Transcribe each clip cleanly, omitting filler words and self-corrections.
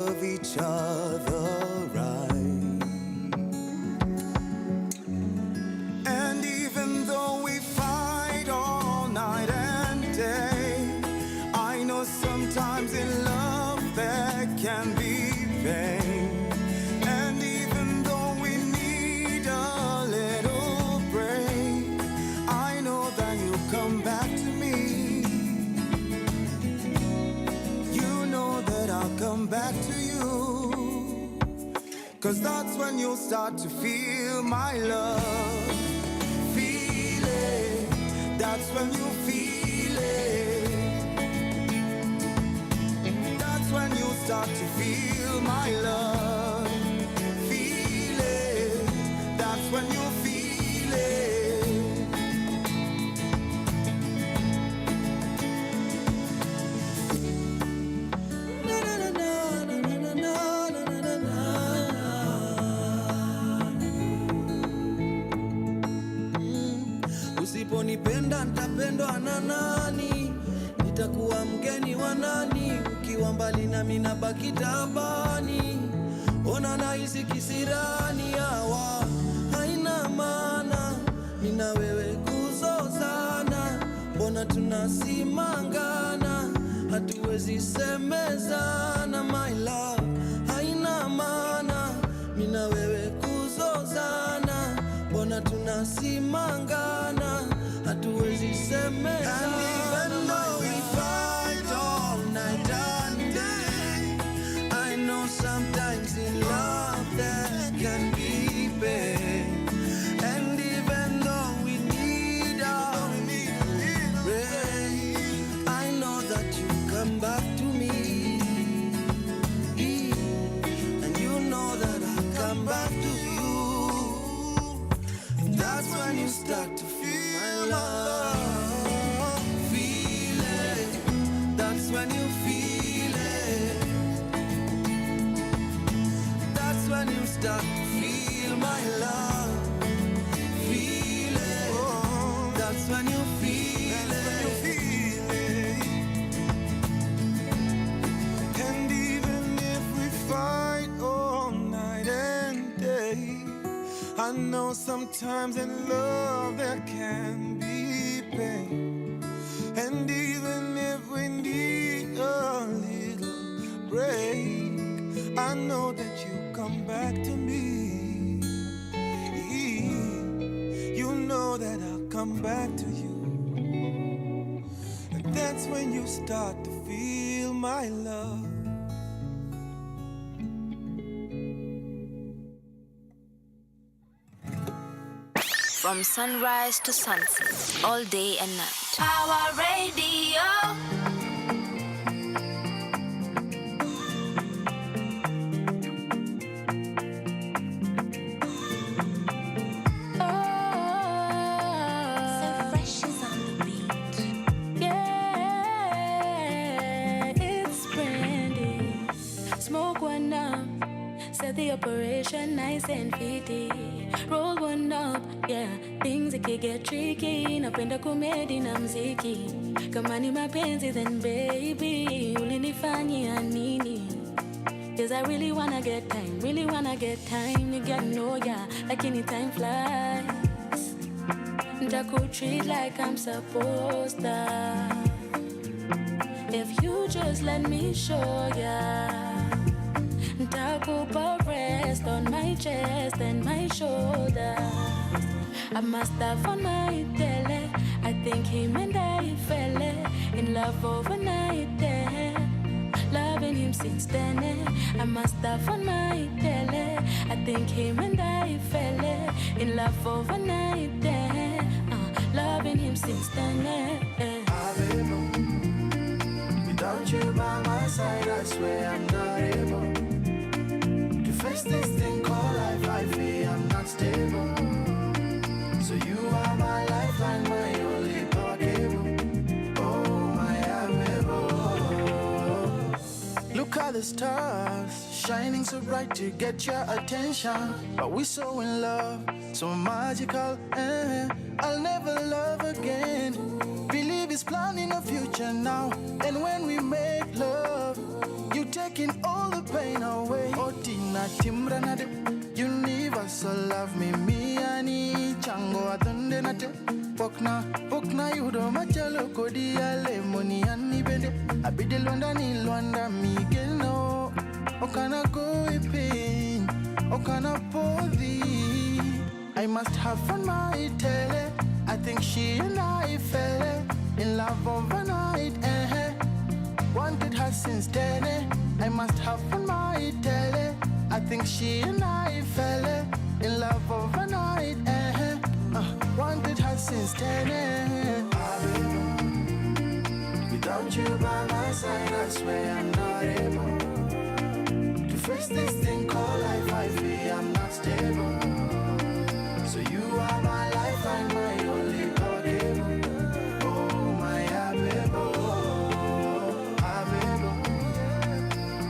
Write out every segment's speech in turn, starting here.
of each other right. And even though we fight all night and day, I know sometimes in love there can be pain. And even though we need a little break, I know that you'll come back to me. You know that I'll come back to you. 'Cause that's when you'll start to feel my love. Feel it. That's when you feel it. That's when you start to feel my love. Feel it. That's when you feel it. Na na na na na na na na na na. Usiponipenda nitapendwa na nani? Nitakuwa mgeni wa nani? Ukiwa mbali nami nabaki tabani. Ona nahisi kisirani hawa haina maana. Mimi na wewe kuzozana, mbona tunasimangana? Hatuwezi semezana my love, haina maana. Mimi na wewe kuzozana, mbona tunasimangana? Hatuwezi semezana. And even though we fight all night and day, I know sometimes in love there can be pain. And even though we need a break, I know that you come back to me. And you know that I come back to you. That's when you start to feel my love. Feel it. That's when you feel it. That's when you start to feel my love. Feel it. That's when you feel it. And even if we fight all night and day, I know sometimes in love there can be pain. And even if we need a little break, I know that you come back to me. You know that I'll come back to you. And that's when you start to feel my love. From sunrise to sunset, all day and night. Power Radio. The operation nice and fitty. Roll one up, yeah. Things it can get tricky. Napenda komedi na mziki. Kama ni mapenzi then baby, ulinifanyia nini? 'Cause I really wanna get time, really wanna get time. You gotta know, yeah, like any time flies. Ntakutreat like I'm supposed to. If you just let me show ya. Ntakupa rest on my chest and my shoulders. I must have on my tele. I think him and I fell in love overnight there. Loving him since then. I must have on my tele. I think him and I fell in love overnight there. Loving him since then. Without you by my side, I swear I'm not able to face this thing called life. I feel I'm not stable. So you are my lifeline, my only power cable. Oh, my amiable. Look at the stars, shining so bright to get your attention. But we're so in love, so magical. I'll never love again. Believe it's planning a future now. And when we make love, You taking all the pain away. Otina timranade. Universal love me ani chango atonde nate. Pokna yudo machalo kodi ale moni ani bende. Abide Lwanda ni Lwanda mi geno. Okana go pain. Okana podi. I must have fun my tele. I think she and I fell in love overnight. Wanted her since then. I must have fun my tele. I think she and I fell in love overnight. Wanted her since then. Without you by my side, I swear I'm not able to face this thing called life. I feel I'm not stable. So you are my lifeline, my only power cable. Oh my Abebo, Abebo.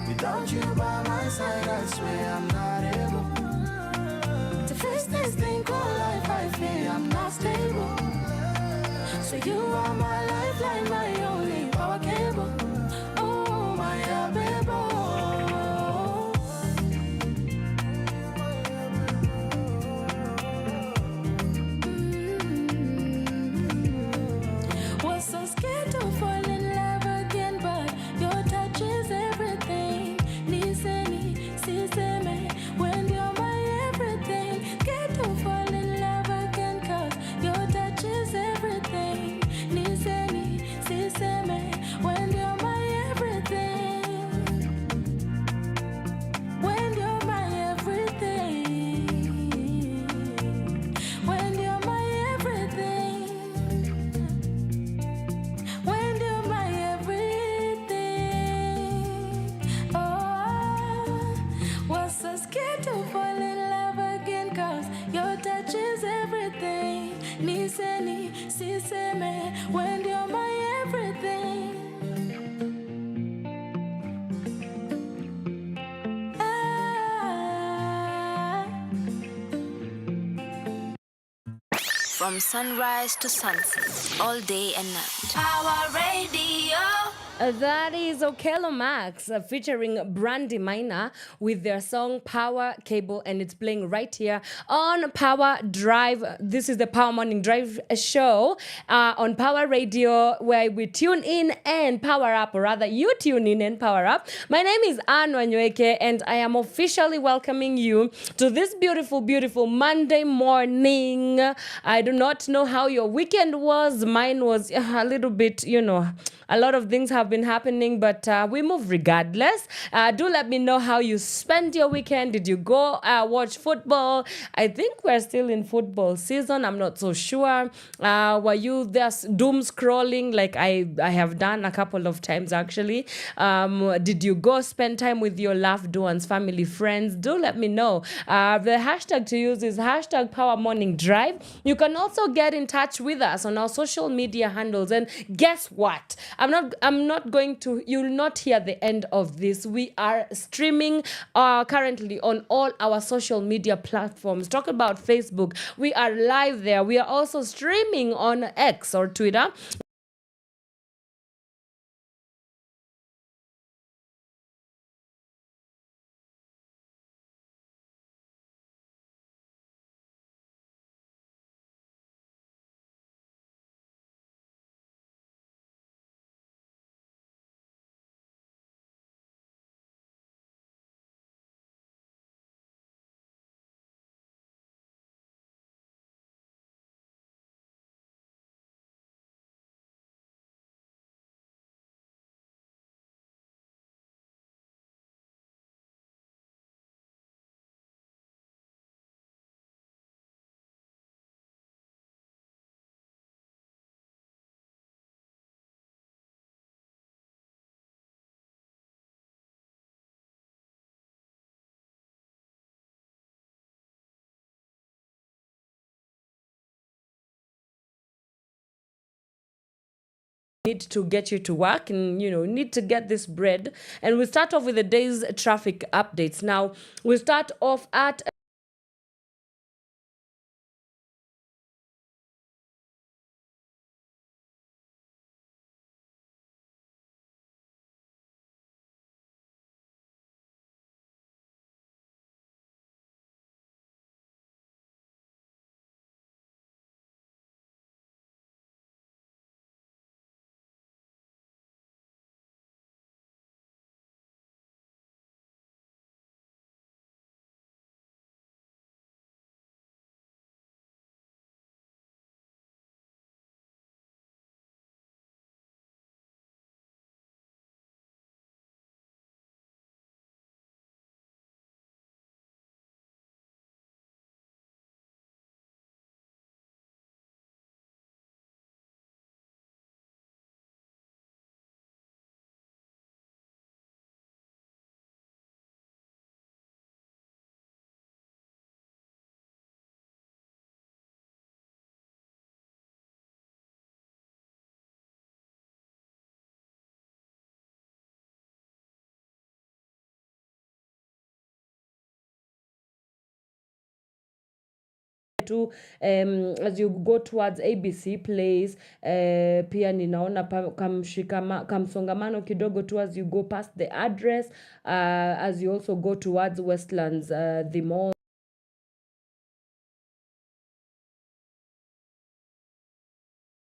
Without you by my side, I swear I'm not able to face this thing called life. I feel I'm not stable. So you are my lifeline, my only power cable. Oh my Abebo. Was so scared to fall in love again, but your touch is everything. Niseni, siseme, when you're my everything. Scared to fall in love again, cause your touch is everything. Niseni, siseme, when you're my everything. When you're my everything. When you're my everything. When you're my everything. Oh, was so scared to fall in love again, cause your touch is everything. Niseni, siseme, when you're my everything. Ah. From sunrise to sunset, all day and night. Power Radio. That is Okello Max featuring Brandy Minor with their song Power Cable, and it's playing right here on Power Drive. This is the Power Morning Drive show on Power Radio, where we tune in and power up, or rather you tune in and power up. My name is Wanyoike, and I am officially welcoming you to this beautiful, beautiful Monday morning. I do not know how your weekend was. Mine was a little bit, a lot of things have been happening, but we move regardless. Do let me know how you spent your weekend. Did you go watch football? I think we're still in football season. I'm not so sure. Were you there doom scrolling like I have done a couple of times actually? Did you go spend time with your loved ones, family, friends? Do let me know. The hashtag to use is hashtag Power Morning Drive. You can also get in touch with us on our social media handles. And guess what? I'm not going to, you'll not hear the end of this. We are streaming currently on all our social media platforms. Talk about Facebook. We are live there. We are also streaming on X or Twitter. Need to get you to work and need to get this bread, and we start off with the day's traffic updates. Now we start off at tu as you go towards ABC Place, pia ninaona kamsongamano kidogo tu as you go past the address, as you also go towards Westlands, the mall.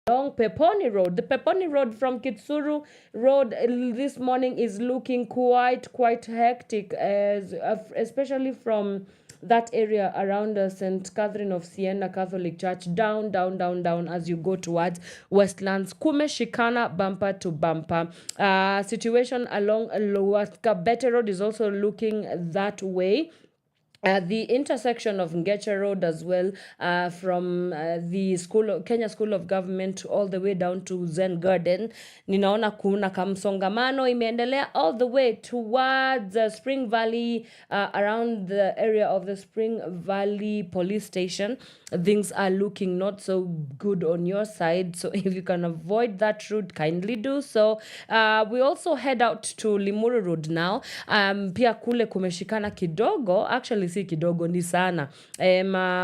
Long Peponi Road. The Peponi Road from Kitsuru Road this morning is looking quite hectic, as especially from that area around St. Catherine of Siena Catholic Church, down as you go towards Westlands. Kumeshikana bumper to bumper. Situation along Lower Kabete Road is also looking that way. The intersection of Ngeche Road as well, from the Kenya School of Government all the way down to Zen Garden. Ninaona kuna kamsongamano imeendelea all the way towards Spring Valley, around the area of the Spring Valley Police Station. Things are looking not so good on your side. So if you can avoid that route, kindly do so. We also head out to Limuru Road now. Pia kule kumeshikana kidogo. Actually, si kidogo ni sana.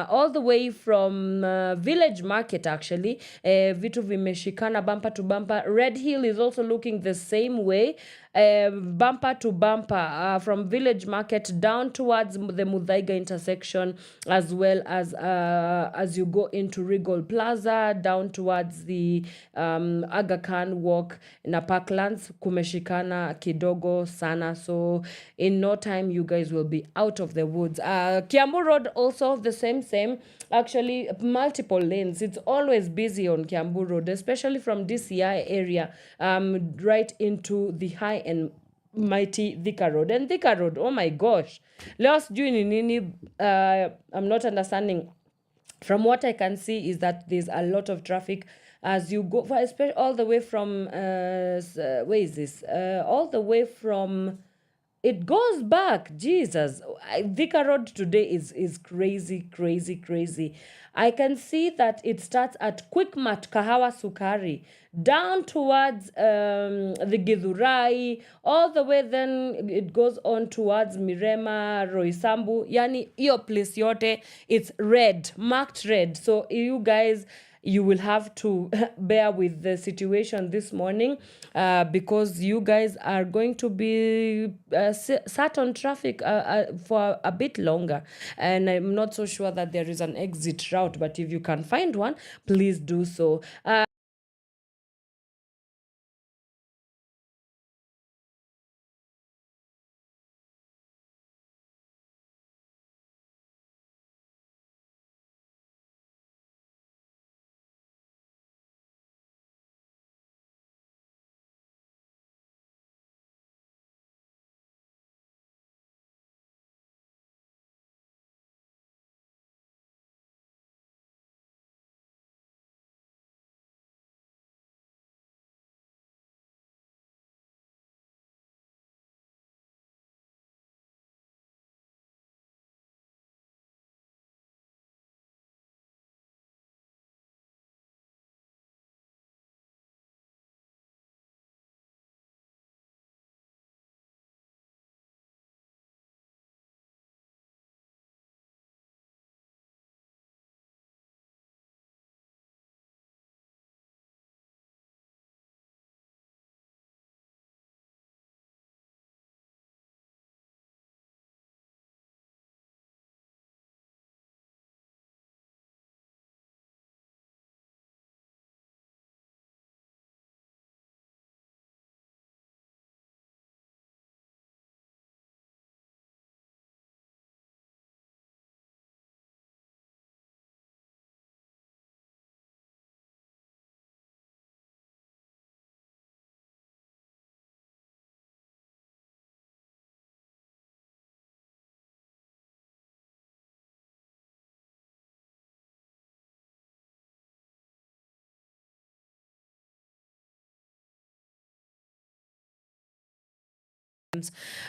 All the way from Village Market, actually. Vitu vimeshikana bumper to bumper. Red Hill is also looking the same way. Bumper to bumper, from Village Market down towards the Muthaiga intersection, as well as you go into Regal Plaza, down towards the Aga Khan Walk na Parklands, kumeshikana kidogo sana. So in no time, you guys will be out of the woods. Kiambu Road also the same. Actually, multiple lanes. It's always busy on Kiambu Road, especially from DCI area, right into the high and mighty Thika Road. And Thika Road, oh my gosh. Leo sijui ni nini, I'm not understanding. From what I can see is that there's a lot of traffic as you go, especially all the way from, where is this? All the way from... It goes back. Jesus. Thika Road today is crazy. I can see that it starts at Quickmart Kahawa Sukari, down towards the Githurai, all the way then it goes on towards Mirema, Roysambu. Yani, iyo place yote, it's red, marked red. So you guys... you will have to bear with the situation this morning, because you guys are going to be sat on traffic for a bit longer. And I'm not so sure that there is an exit route, but if you can find one, please do so.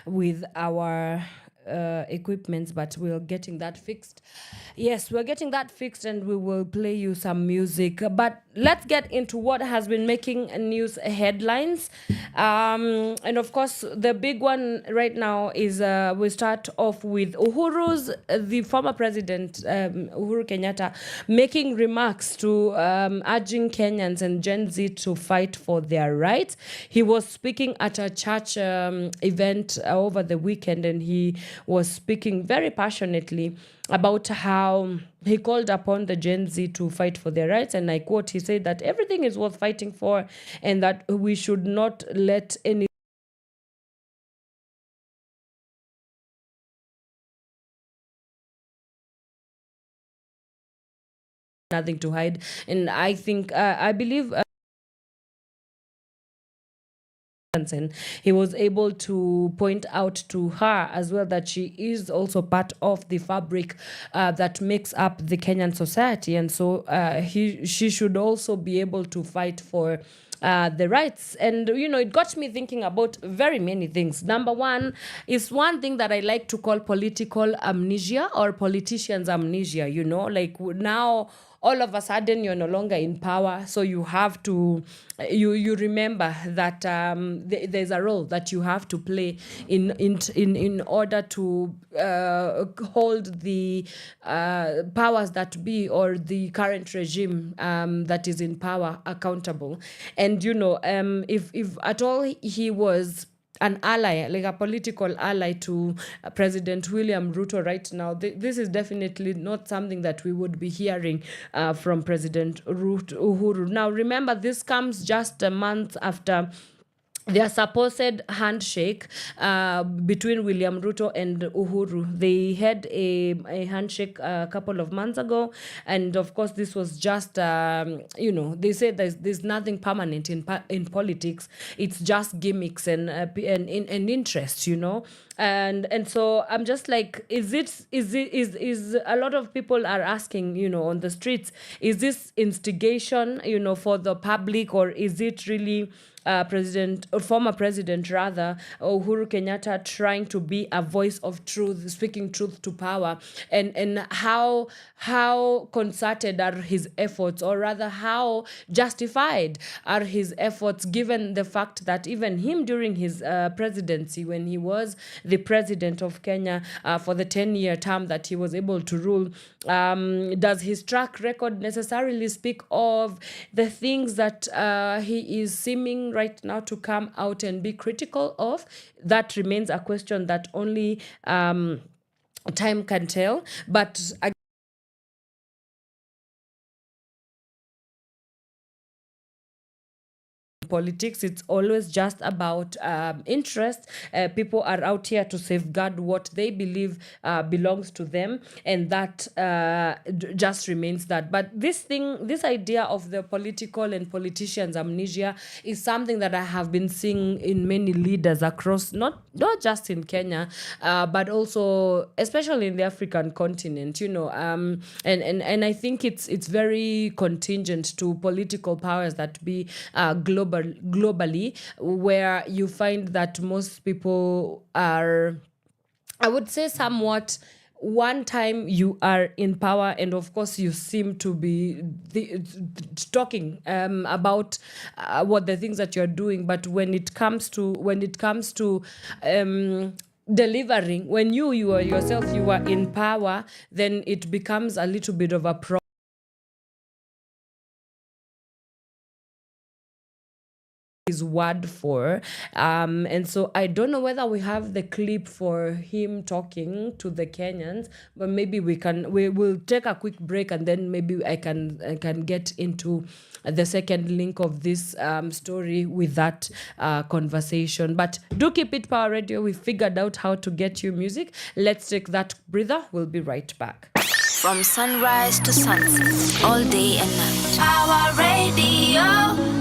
With our equipments, but we're getting that fixed. Yes, we're getting that fixed, and we will play you some music. But let's get into what has been making news headlines. And of course, the big one right now is we start off with the former president, Uhuru Kenyatta, making remarks to urging Kenyans and Gen Z to fight for their rights. He was speaking at a church event over the weekend, and he was speaking very passionately about how he called upon the Gen Z to fight for their rights. And I quote, he said that everything is worth fighting for, and that we should not let any nothing to hide. And I think, I believe and he was able to point out to her as well that she is also part of the fabric that makes up the Kenyan society, and so she should also be able to fight for the rights. And it got me thinking about very many things. Number one is one thing that I like to call political amnesia, or politicians amnesia. Like now all of a sudden you're no longer in power, so you have to you remember that there's a role that you have to play in order to hold the powers that be, or the current regime that is in power, accountable. And if at all he was an ally, like a political ally to President William Ruto right now, this is definitely not something that we would be hearing from President Uhuru. Now, remember, this comes just a month after their supposed handshake between William Ruto and Uhuru. They had a handshake a couple of months ago, and of course this was just they say there's nothing permanent in politics. It's just gimmicks and interest, and so I'm just like, is a lot of people are asking, on the streets, is this instigation, for the public, or is it really former president rather, Uhuru Kenyatta, trying to be a voice of truth, speaking truth to power? And how concerted are his efforts, or rather how justified are his efforts, given the fact that even him, during his presidency, when he was the president of Kenya for the 10-year term that he was able to rule, does his track record necessarily speak of the things that he is seeming right now to come out and be critical of? That remains a question that only time can tell. But politics, it's always just about interest. People are out here to safeguard what they believe belongs to them, and that just remains that. But this idea of the political and politicians amnesia is something that I have been seeing in many leaders across, not just in Kenya, but also especially in the African continent, and I think it's very contingent to political powers that be globally, where you find that most people are, I would say, somewhat, one time you are in power, and of course you seem to be talking about what the things that you're doing, but when it comes to delivering, when you are yourself, you are in power, then it becomes a little bit of a problem. His word for, and so I don't know whether we have the clip for him talking to the Kenyans, but maybe we will take a quick break, and then maybe I can get into the second link of this story with that conversation. But do keep it Power Radio. We figured out how to get you music. Let's take that breather. We'll be right back. From sunrise to sunset, all day and night. Power Radio.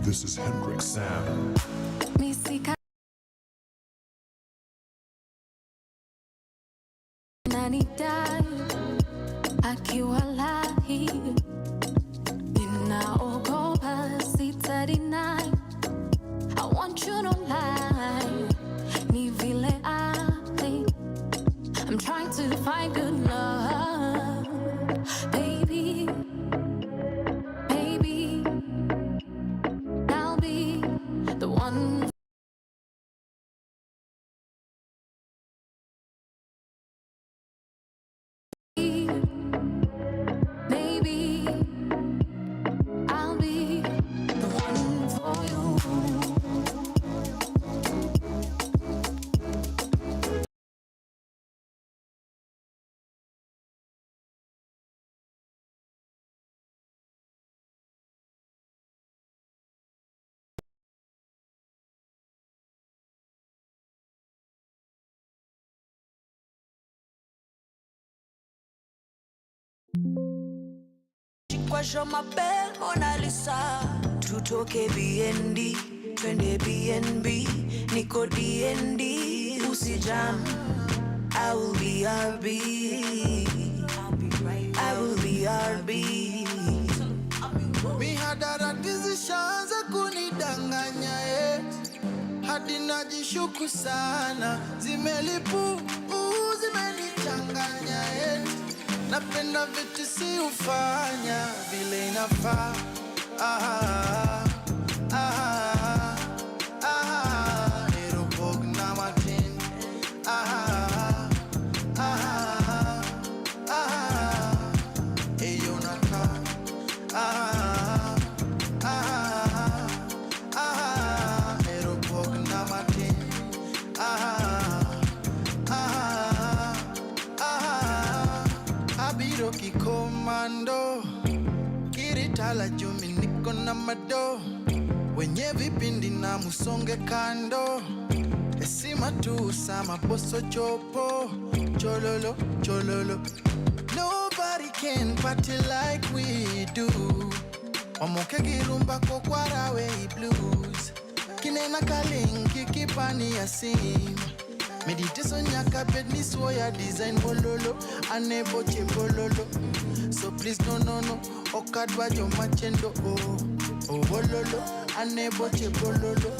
This is Hendrix Sam. Akiwa lahi kwa shoma pe Mona Lisa. Tutoke BND, twende BNB, niko DND, usijam. I will be RB. I will be RB. Mihadarati zishaanza kunidanganya hadi najishuku sana, zimelipu zimenichanganya napenda vitu si ufanya vile inafaa. Erobog na matin. Eyonaka. Erobog na matin. Abiro kikomando, kiritala jumi niko na mado, wenye vipindi na musonge kando, esima tu sama boso chopo, chololo, chololo. Nobody can party like we do. Wamoke girumba ko kwarawe blues, kinena kalingi kipani ya sim. Meditation yaka bed ni soya design bololo, anebo che bololo. So please no, okadwa jo machendo oh bololo, anebo che bololo.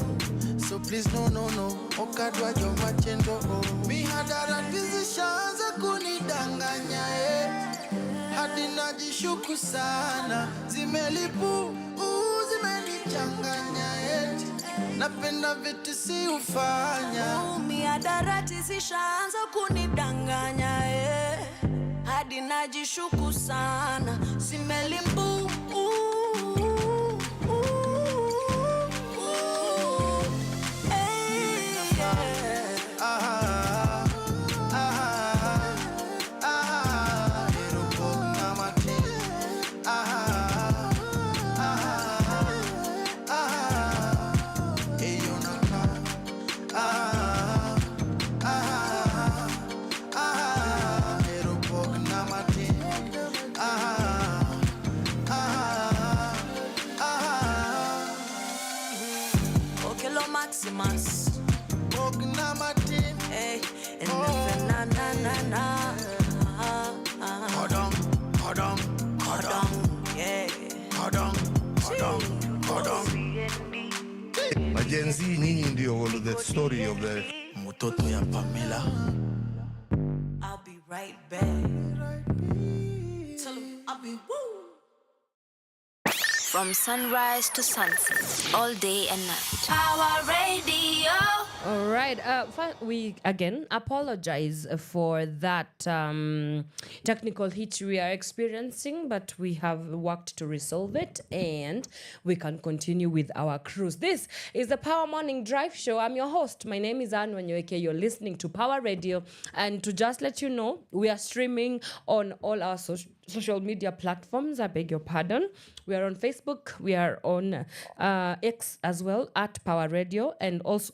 So please no, okadwa jo machendo oh. Mihadara zishaanza kunidanganya hadi najishuku sana, zimelipu zimenichanganya napenda vitu si ufanya. Mihadarati zishaanza kunidanganya hadi najishuku sana, zimelimbu Maximus Ognamatin. Hey, and na Hold on, yeah. Hold on. Majenzi nyinyi ndio the story of the Mutoto ya Pamela. I'll be right back. Tell him I'll be woo. From sunrise to sunset, all day and night. Power Radio. All right. We again apologize for that technical hitch we are experiencing, but we have worked to resolve it, and we can continue with our cruise. This is the Power Morning Drive Show. I'm your host. My name is Wanyoike. You're listening to Power Radio, and to just let you know, we are streaming on all our social media platforms. I beg your pardon. We are on Facebook. We are on X as well at Power Radio, and also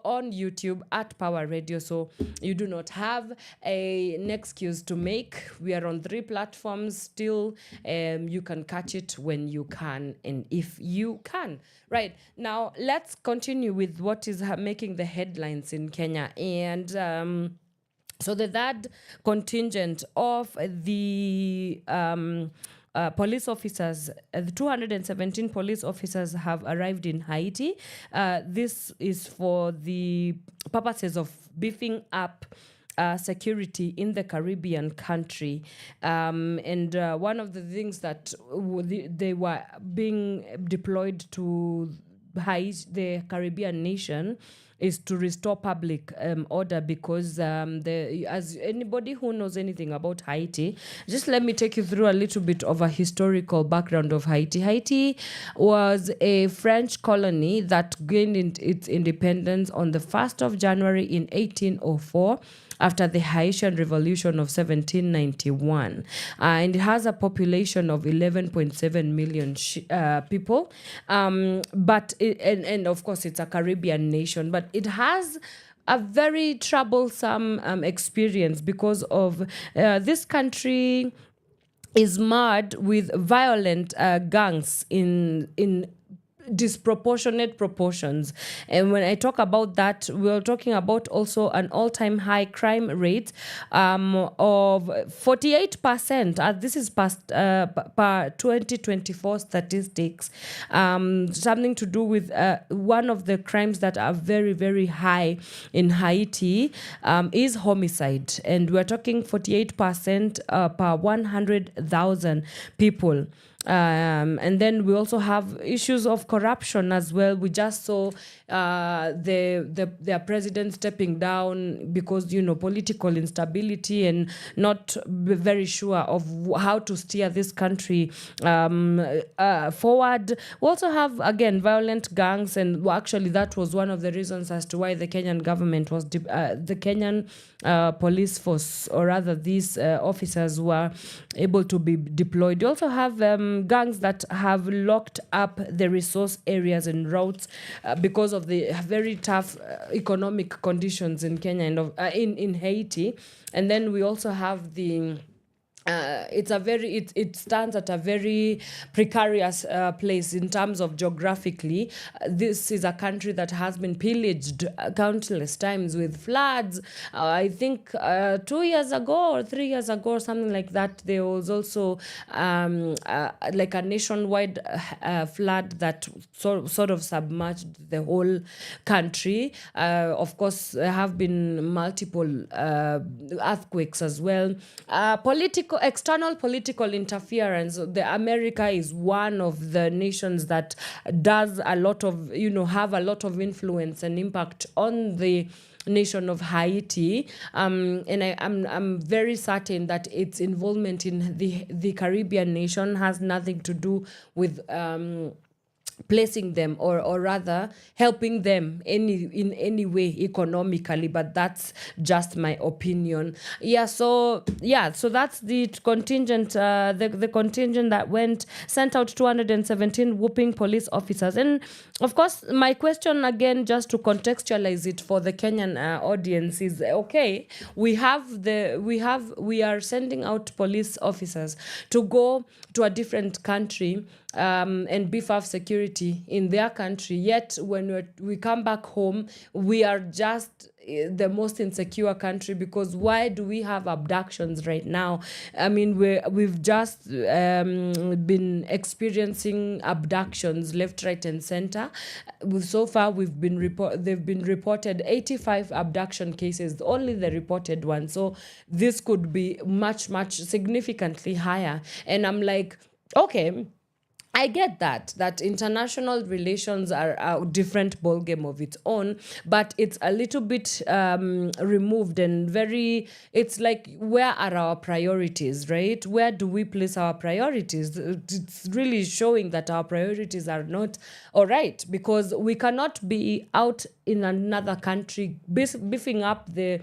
on YouTube at Power Radio. So you do not have an excuse to make. We are on 3 platforms still. You can catch it when you can and if you can. Right, now let's continue with what is making the headlines in Kenya. And so the third contingent of the police officers, the 217 police officers have arrived in Haiti. This is for the purposes of beefing up security in the Caribbean country. And one of the things that they were being deployed to Haiti, the Caribbean nation, is to restore public order because as anybody who knows anything about Haiti, just let me take you through a little bit of a historical background of Haiti. Haiti was a French colony that gained its independence on the 1st of January in 1804 after the Haitian Revolution of 1791. And it has a population of 11.7 million people. But and of course, it's a Caribbean nation, but it has a very troublesome experience because of this country is marred with violent gangs in disproportionate proportions. And when I talk about that, we're talking about also an all-time high crime rate of 48%. This is past per 2024 statistics. Something to do with one of the crimes that are very, very high in Haiti is homicide. And we're talking 48% per 100,000 people. And then we also have issues of corruption as well. We just saw their president stepping down because, political instability and not very sure of how to steer this country forward. We also have, again, violent gangs, and actually that was one of the reasons as to why the Kenyan government was, the Kenyan police force, or rather these officers were able to be deployed. You also have gangs that have locked up the resource areas and routes because of the very tough economic conditions in Kenya and in Haiti. And then we also have the it stands at a very precarious place in terms of geographically. This is a country that has been pillaged countless times with floods. I think 2 years ago or 3 years ago or something like that, there was also like a nationwide flood that sort of submerged the whole country. Of course, there have been multiple earthquakes as well. External political interference. The America is one of the nations that does a lot of, have a lot of influence and impact on the nation of Haiti. And I'm very certain that its involvement in the Caribbean nation has nothing to do with placing them or rather helping them in any way economically, but that's just my opinion. So that's the contingent the contingent that sent out 217 whooping police officers. And of course, my question again, just to contextualize it for the Kenyan audience, is okay, we are sending out police officers to go to a different country and beef up security in their country. Yet when we come back home, we are just the most insecure country, because why do we have abductions right now? I mean, we've just been experiencing abductions left, right, and center. So far, they've been reported 85 abduction cases, only the reported one. So this could be much, much significantly higher. And I'm like, okay, I get that international relations are a different ballgame of its own, but it's a little bit removed and it's like, where are our priorities, right? Where do we place our priorities? It's really showing that our priorities are not all right, because we cannot be out in another country beefing up the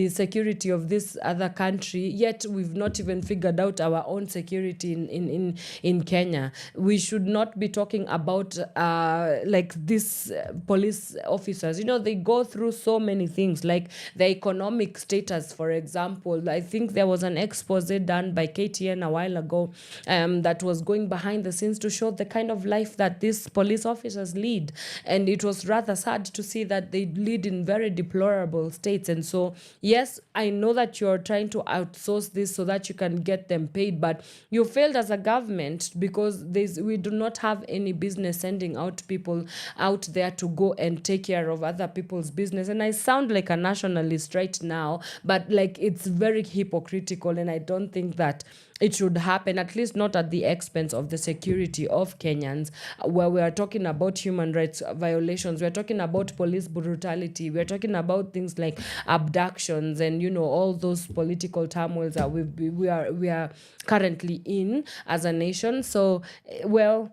security of this other country, yet we've not even figured out our own security in Kenya. We should not be talking about like these police officers. They go through so many things, like the economic status, for example. I think there was an expose done by KTN a while ago that was going behind the scenes to show the kind of life that these police officers lead. And it was rather sad to see that they lead in very deplorable states. And so, yes, I know that you're trying to outsource this so that you can get them paid, but you failed as a government, because we do not have any business sending out people out there to go and take care of other people's business. And I sound like a nationalist right now, but like, it's very hypocritical, and I don't think that it should happen, at least not at the expense of the security of Kenyans, where we are talking about human rights violations. We're talking about police brutality. We're talking about things like abductions and, all those political turmoils that we are currently in as a nation. So, well,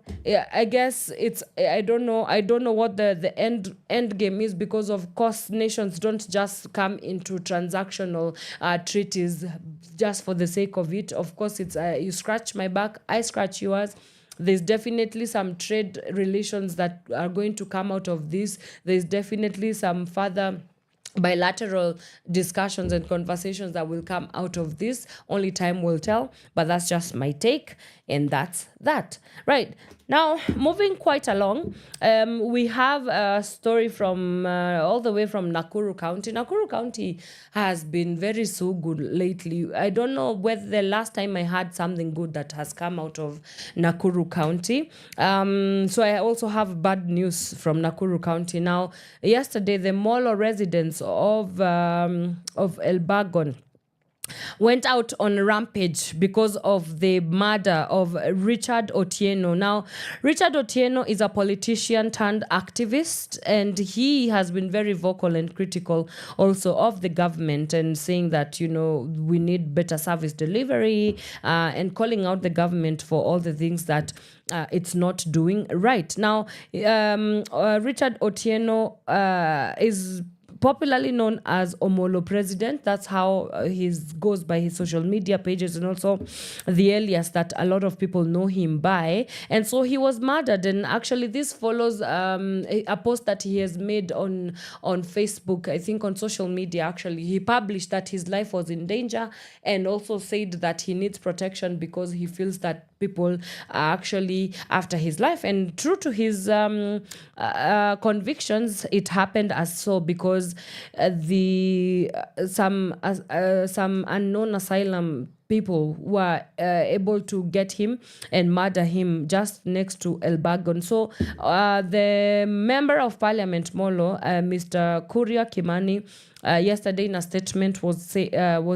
I guess I don't know what the end game is, because of course nations don't just come into transactional treaties just for the sake of it. Of course, it's you scratch my back, I scratch yours. There's definitely some trade relations that are going to come out of this. There's definitely some further bilateral discussions and conversations that will come out of this. Only time will tell, but that's just my take, and that's that. Right. Now, moving quite along, we have a story from all the way from Nakuru County. Nakuru County has been very so good lately. I don't know whether the last time I had something good that has come out of Nakuru County. So I also have bad news from Nakuru County. Now, yesterday, the Molo residents of Elbagon went out on a rampage because of the murder of Richard Otieno. Now, Richard Otieno is a politician turned activist, and he has been very vocal and critical also of the government, and saying that, we need better service delivery, and calling out the government for all the things that it's not doing right. Now, Richard Otieno is popularly known as Omolo President. That's how he goes by his social media pages, and also the alias that a lot of people know him by. And so he was murdered, and actually this follows a post that he has made on Facebook, I think on social media actually. He published that his life was in danger, and also said that he needs protection because he feels that people are actually after his life. And true to his convictions, it happened as so, because some unknown asylum people were able to get him and murder him just next to Elbagon. So the member of parliament, Molo, Mr. Kuria Kimani, yesterday in a statement was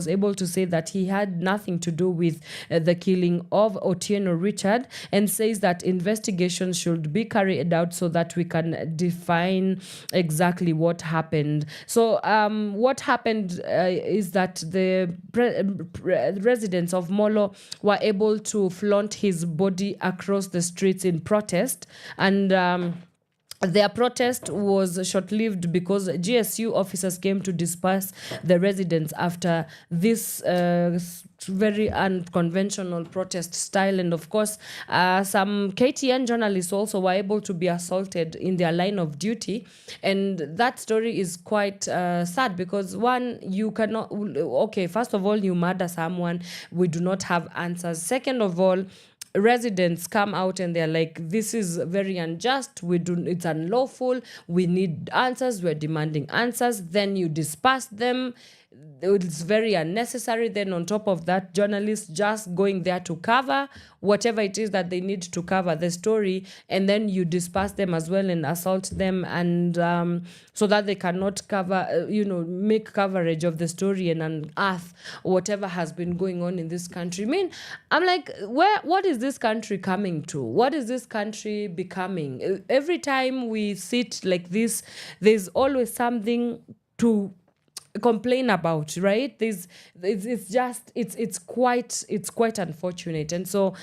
able to say that he had nothing to do with the killing of Otieno Richard, and says that investigations should be carried out so that we can define exactly what happened. So what happened is that the residents of Molo were able to flaunt his body across the streets in protest, and their protest was short-lived because GSU officers came to disperse the residents after this very unconventional protest style. And of course, some KTN journalists also were able to be assaulted in their line of duty. And that story is quite sad because, one, you cannot, okay, first of all, you murder someone, we do not have answers. Second of all, residents come out and they're like, this is very unjust, it's unlawful, we need answers, we're demanding answers. Then you disperse them. It's very unnecessary. Then on top of that, journalists just going there to cover whatever it is that they need to cover the story, and then you disperse them as well and assault them, and so that they cannot cover, make coverage of the story and unearth whatever has been going on in this country. I mean, I'm like, what is this country coming to? What is this country becoming? Every time we sit like this, there's always something to complain about, right? It's quite unfortunate. And so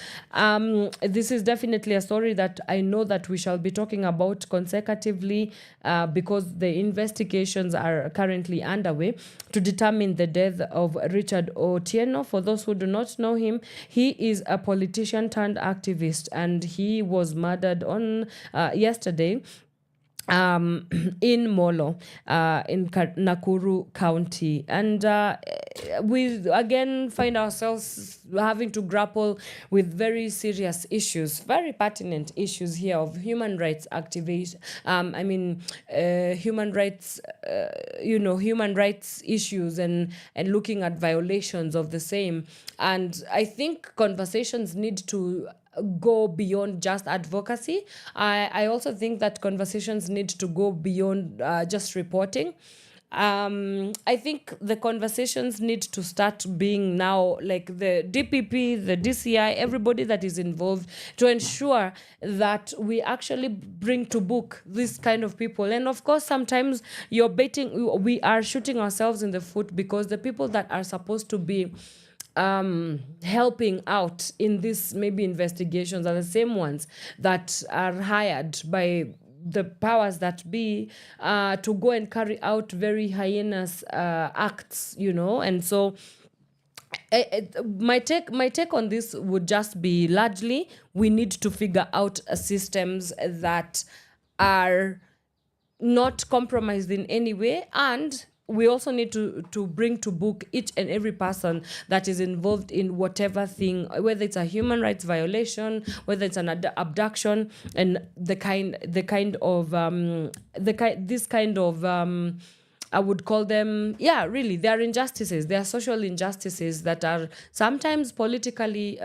this is definitely a story that I know that we shall be talking about consecutively, because the investigations are currently underway to determine the death of Richard Otieno. For those who do not know him, he is a politician turned activist, and he was murdered on yesterday in Molo, in Nakuru County. And we again find ourselves having to grapple with very serious issues, very pertinent issues here of human rights activation. Human rights, human rights issues, and looking at violations of the same. And I think conversations need to go beyond just advocacy. I also think that conversations need to go beyond just reporting. I think the conversations need to start being now like the DPP, the DCI, everybody that is involved, to ensure that we actually bring to book this kind of people. And of course, sometimes we are shooting ourselves in the foot, because the people that are supposed to be helping out in this maybe investigations are the same ones that are hired by the powers that be to go and carry out very heinous acts, and so my take on this would just be largely, we need to figure out systems that are not compromised in any way, and we also need to bring to book each and every person that is involved in whatever thing, whether it's a human rights violation, whether it's an abduction, and this kind of I would call them, really, they are injustices. They are social injustices that are sometimes politically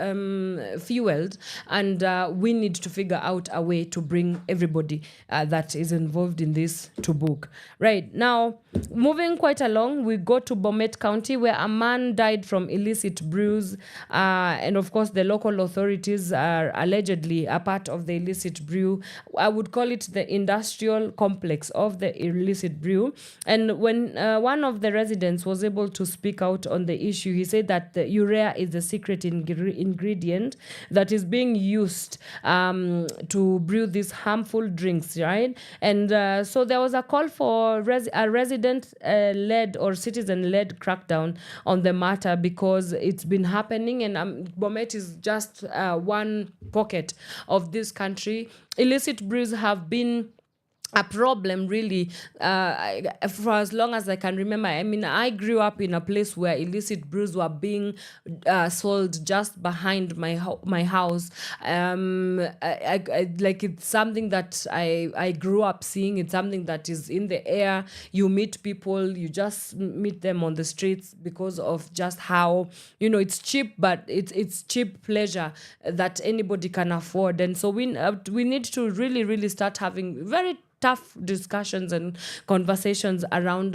fueled, and we need to figure out a way to bring everybody that is involved in this to book. Right, now, moving quite along, we go to Bomet County, where a man died from illicit brews, and of course, the local authorities are allegedly a part of the illicit brew. I would call it the industrial complex of the illicit brew. And when one of the residents was able to speak out on the issue, he said that the urea is the secret ingredient that is being used to brew these harmful drinks, right? And so there was a call for a resident-led or citizen-led crackdown on the matter, because it's been happening, and Bomet is just one pocket of this country. Illicit brews have been a problem, really, for as long as I can remember. I mean, I grew up in a place where illicit brews were being sold just behind my house. Like, it's something that I grew up seeing. It's something that is in the air. You meet people, you just meet them on the streets because of just how, it's cheap, but it's cheap pleasure that anybody can afford. And so we need to really, really start having very tough discussions and conversations around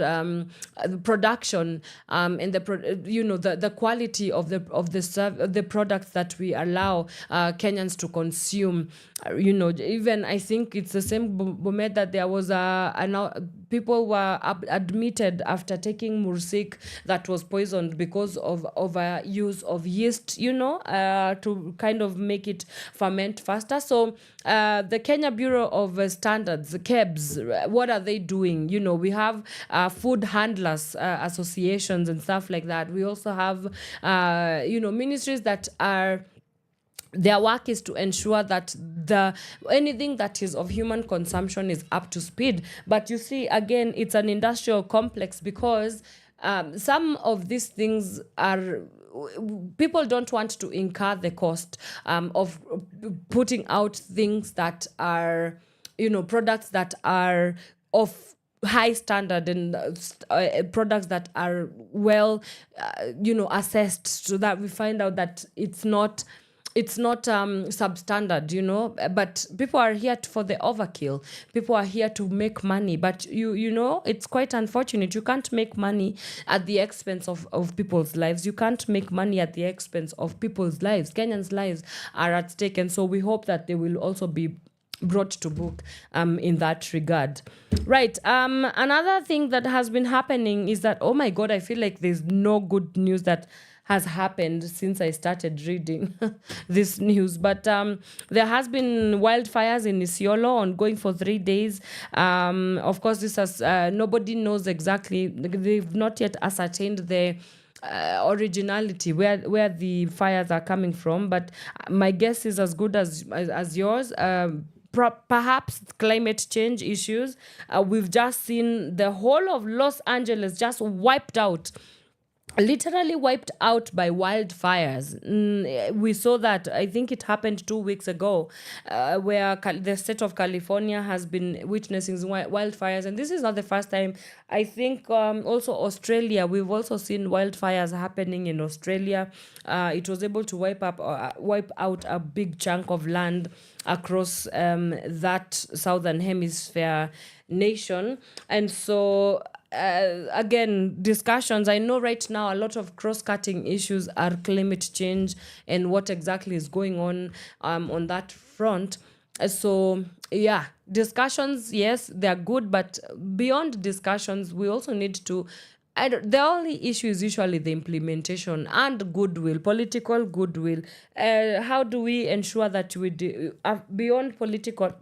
production and the quality of the products that we allow Kenyans to consume. Even I think it's the same Bomet that there was people were admitted after taking mursik that was poisoned because of use of yeast, to kind of make it ferment faster. So the Kenya Bureau of Standards, KEBS, what are they doing? We have food handlers associations and stuff like that. We also have, ministries that are, their work is to ensure that anything that is of human consumption is up to speed. But you see, again, it's an industrial complex, because some of these things are, people don't want to incur the cost of putting out things that are, products that are of high standard, and products that are well, assessed, so that we find out that it's not substandard, but people are here for the overkill. People are here to make money, but it's quite unfortunate. You can't make money at the expense of people's lives. You can't make money at the expense of people's lives. Kenyans' lives are at stake, and so we hope that they will also be brought to book in that regard. Right. Another thing that has been happening is that, oh my God, I feel like there's no good news that has happened since I started reading this news. But there has been wildfires in Isiolo ongoing for 3 days. Of course, this has nobody knows exactly. They've not yet ascertained the originality, where the fires are coming from. But my guess is as good as yours. Perhaps climate change issues. We've just seen the whole of Los Angeles just literally wiped out by wildfires. We saw that, I think it happened 2 weeks ago, where the state of California has been witnessing wildfires. And this is not the first time. I think also Australia, we've also seen wildfires happening in Australia. It was able to wipe out a big chunk of land across that southern hemisphere nation. And so again, discussions. I know right now a lot of cross-cutting issues are climate change and what exactly is going on that front. So yeah, discussions, yes, they're good, but beyond discussions, we also need to, the only issue is usually the implementation and goodwill, political goodwill. How do we ensure that we beyond political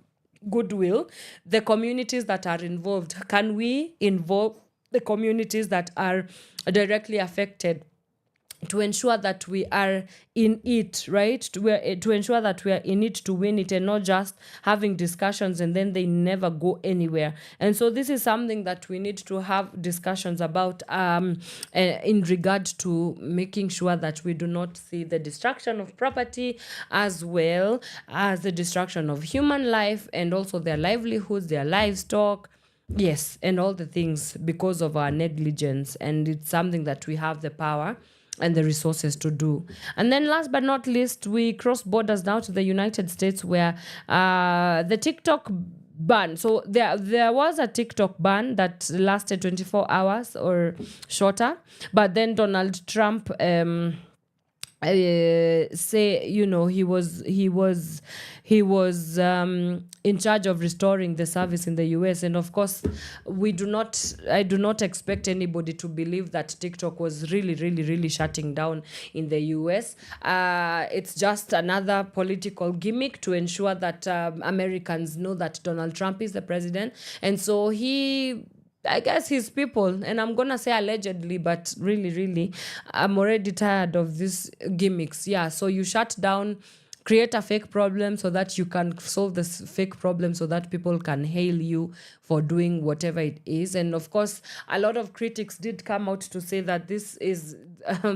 goodwill, the communities that are involved? Can we involve the communities that are directly affected to ensure that we are in it, right? To ensure that we are in it to win it, and not just having discussions and then they never go anywhere. And so this is something that we need to have discussions about in regard to making sure that we do not see the destruction of property, as well as the destruction of human life and also their livelihoods, their livestock. Yes, and all the things because of our negligence. And it's something that we have the power and the resources to do. And then last but not least, we cross borders now to the United States, where the TikTok ban. So there was a TikTok ban that lasted 24 hours or shorter, but then Donald Trump say, he was in charge of restoring the service in the US. And of course, I do not expect anybody to believe that TikTok was really shutting down in the US. It's just another political gimmick to ensure that Americans know that Donald Trump is the president. And so I guess his people, and I'm gonna say allegedly, but really, I'm already tired of these gimmicks. Yeah, so you shut down, create a fake problem so that you can solve this fake problem so that people can hail you for doing whatever it is. And of course, a lot of critics did come out to say that this is,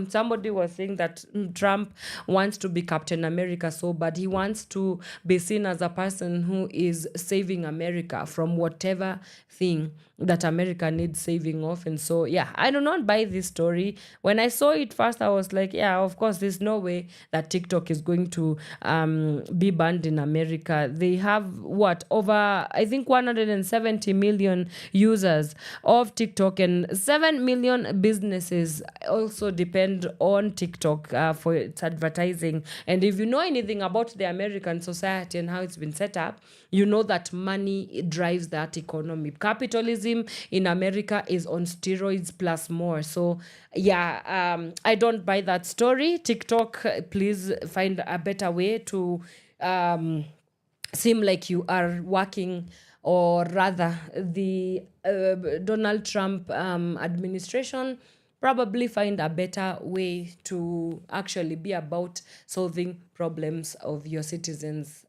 somebody was saying that Trump wants to be Captain America so bad. He wants to be seen as a person who is saving America from whatever thing that America needs saving of. And so, yeah, I do not buy this story. When I saw it first, I was like, yeah, of course, there's no way that TikTok is going to be banned in America. They have over, I think, 170 million users of TikTok, and 7 million businesses also depend on TikTok for its advertising. And if you know anything about the American society and how it's been set up, you know that money drives that economy. Capitalism in America is on steroids plus more. So yeah, I don't buy that story. TikTok, please find a better way to seem like you are working, or rather the Donald Trump administration probably find a better way to actually be about solving problems of your citizens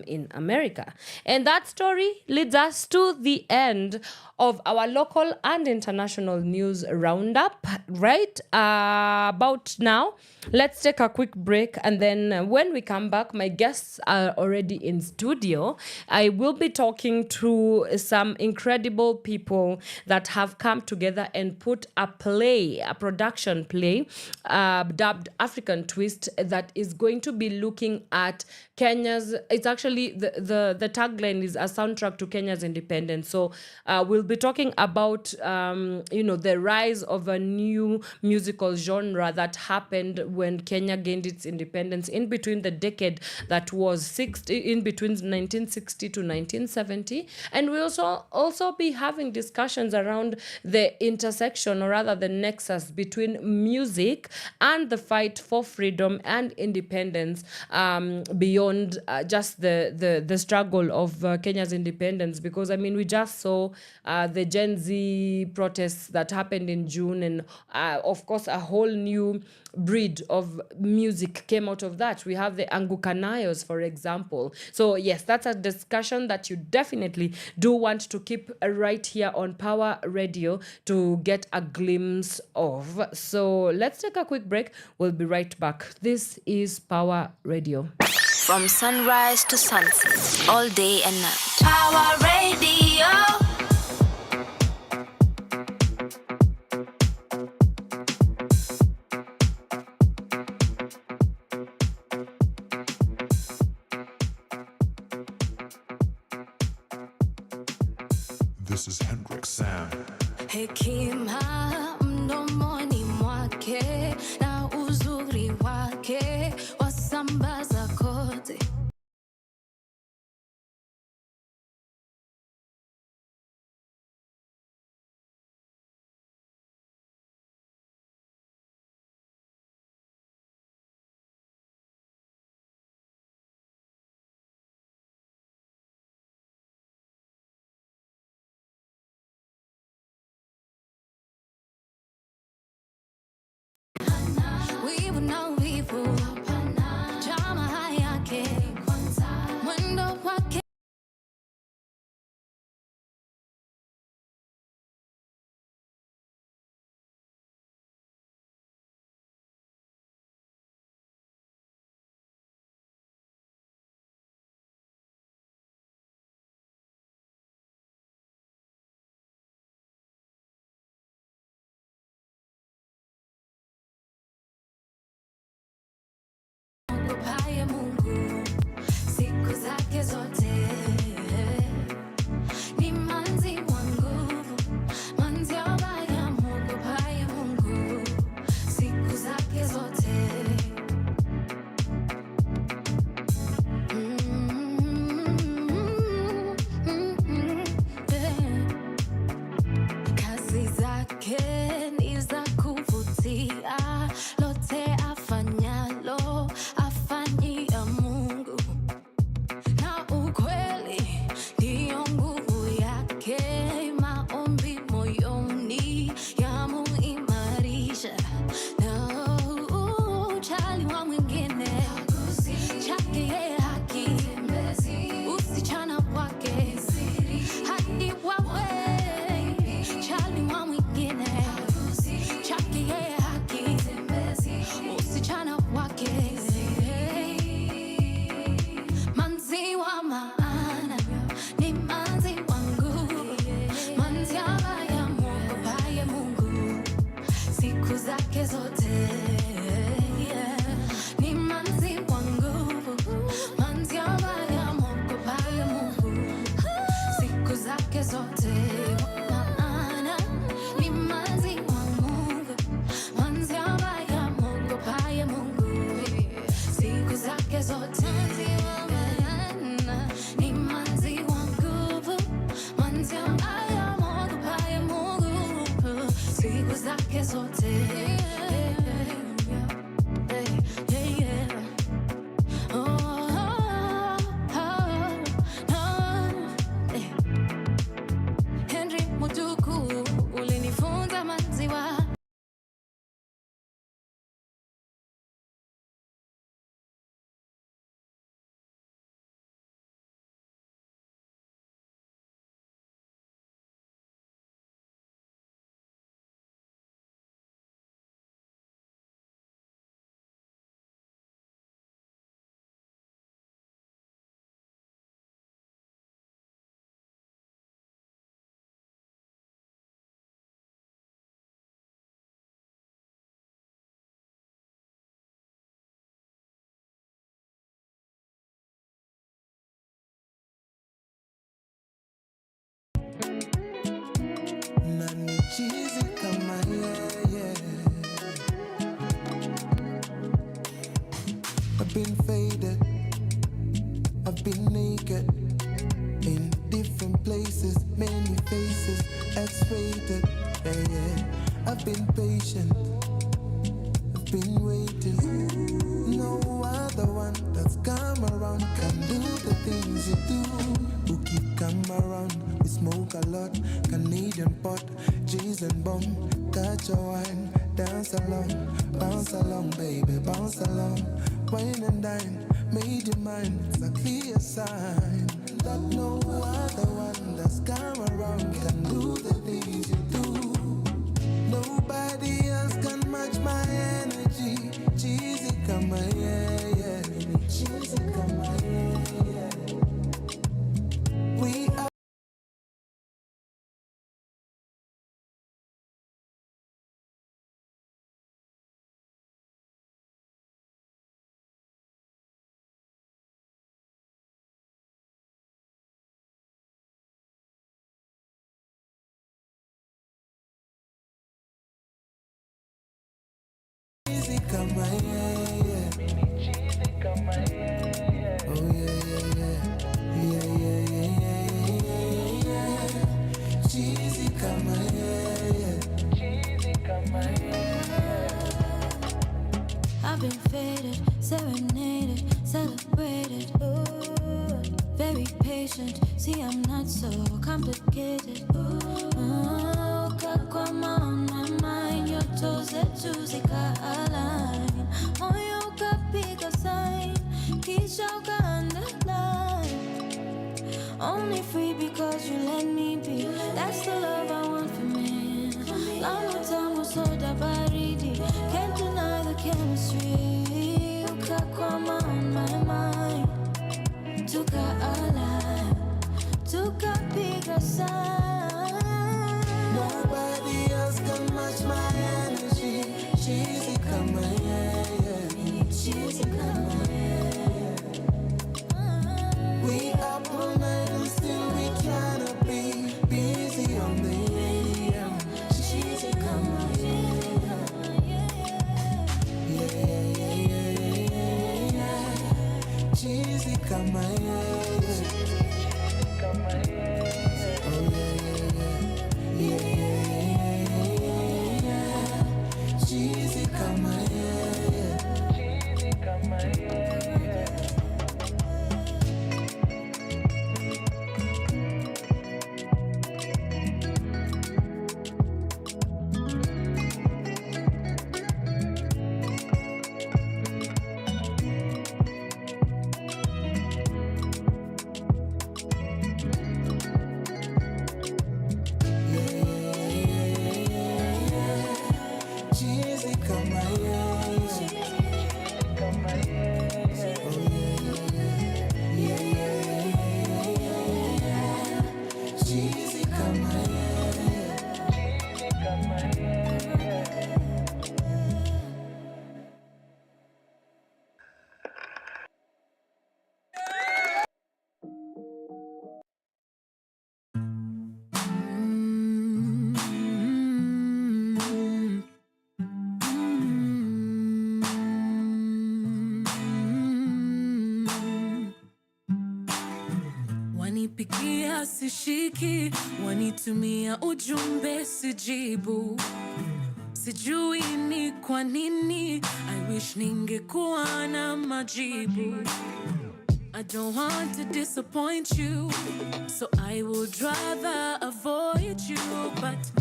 in America. And that story leads us to the end of our local and international news roundup. Right about now, let's take a quick break, and then when we come back, my guests are already in studio. I will be talking to some incredible people that have come together and put a production play dubbed African Twist, that is going to be looking at Kenya's, it's actually, the tagline is a soundtrack to Kenya's independence. So we'll be talking about, the rise of a new musical genre that happened when Kenya gained its independence in between the decade that was in between 1960 to 1970. And we also be having discussions around the intersection, or rather the nexus between music and the fight for freedom and independence, beyond just the struggle of Kenya's independence. Because, I mean, we just saw the Gen Z protests that happened in June, and of course a whole new breed of music came out of that. We have the Angukanayos, for example. So yes, that's a discussion that you definitely do want to keep right here on Power Radio to get a glimpse of. So let's take a quick break. We'll be right back. This is Power Radio. From sunrise to sunset, all day and night. Power Radio. This is Hendrix Sam. Hekima mdomoni mwake na uzuri wake wasambaza kote. sina wivu, jamaa yake mwendo wake. Paye Mungu siku zake zote, ni manzi wangu, manzi abaya. Mungu paye Mungu siku zake zote. Kazi zake ni za kuvutia, lote afanyalo afanyia Mungu, na ukweli ndiyo nguvu yake. Maombi moyoni yamuimarisha, na ujali wa mwingine chake yeye haki, usichana wake hadi wawe. Jali wa mwingine chake yeye haki, usichana wake. Manzi wa maana ni manzi wangu, manzi abaya. Mungu paye Mungu siku zake zote, ni manzi wangu, manzi abaya. Mungu paye Mungu siku zake zote. Maana ni manzi wa Mungu, manzi abaya. Mungu paye Mungu siku zake zote. Ni manzi wangu, manzi abaya. Mungu paye Mungu siku zake zote. Henry Mutuku ulinifunza maziwa. Nani chizi kama yeye. I've been faded, I've been naked, in different places, many faces, X-rated, yeah, yeah. I've been patient, I've been waiting. No other one that's come around can do the things you do. Who keep come around, we smoke a lot, Canadian pot, G's and bomb. Catch a wine, dance along, baby, bounce along. Wine and dine, made your mind, it's a clear sign that no other one that's come around can do the things you do. Nobody else can match my energy. Cheesy come on, yeah, yeah. Cheesy come on, yeah, yeah. We are cheesy come on, yeah, yeah. Oh yeah, yeah, yeah. Yeah, yeah, yeah, yeah, yeah, yeah. Cheesy come on, yeah, yeah. I've been faded, serenaded, celebrated. Ooh, very patient. See, I'm not so complicated. Ooh, kakwa on my mind, your toes that juicy align. moyo ukapiga sign, kisha ukaunderline. Only free because you let me be. That's the love I want for me. Lama tamu soda baridi, can't deny the chemistry. Ukakwama on my mind, tuka alive, tukapiga sign. Nobody else can match my energy. Cheesy kama yeye, cheesy kama yeye. We up all night and still we cannot be busy on the AM. Cheesy kama yeye, yeah, yeah, yeah, yeah. Cheesy kama yeye. Wanipigia sishiki, wanitumia ujumbe sijibu. Sijui ni kwa nini, I wish ningekuwa na majibu. I don't want to disappoint you, so I would rather avoid you. But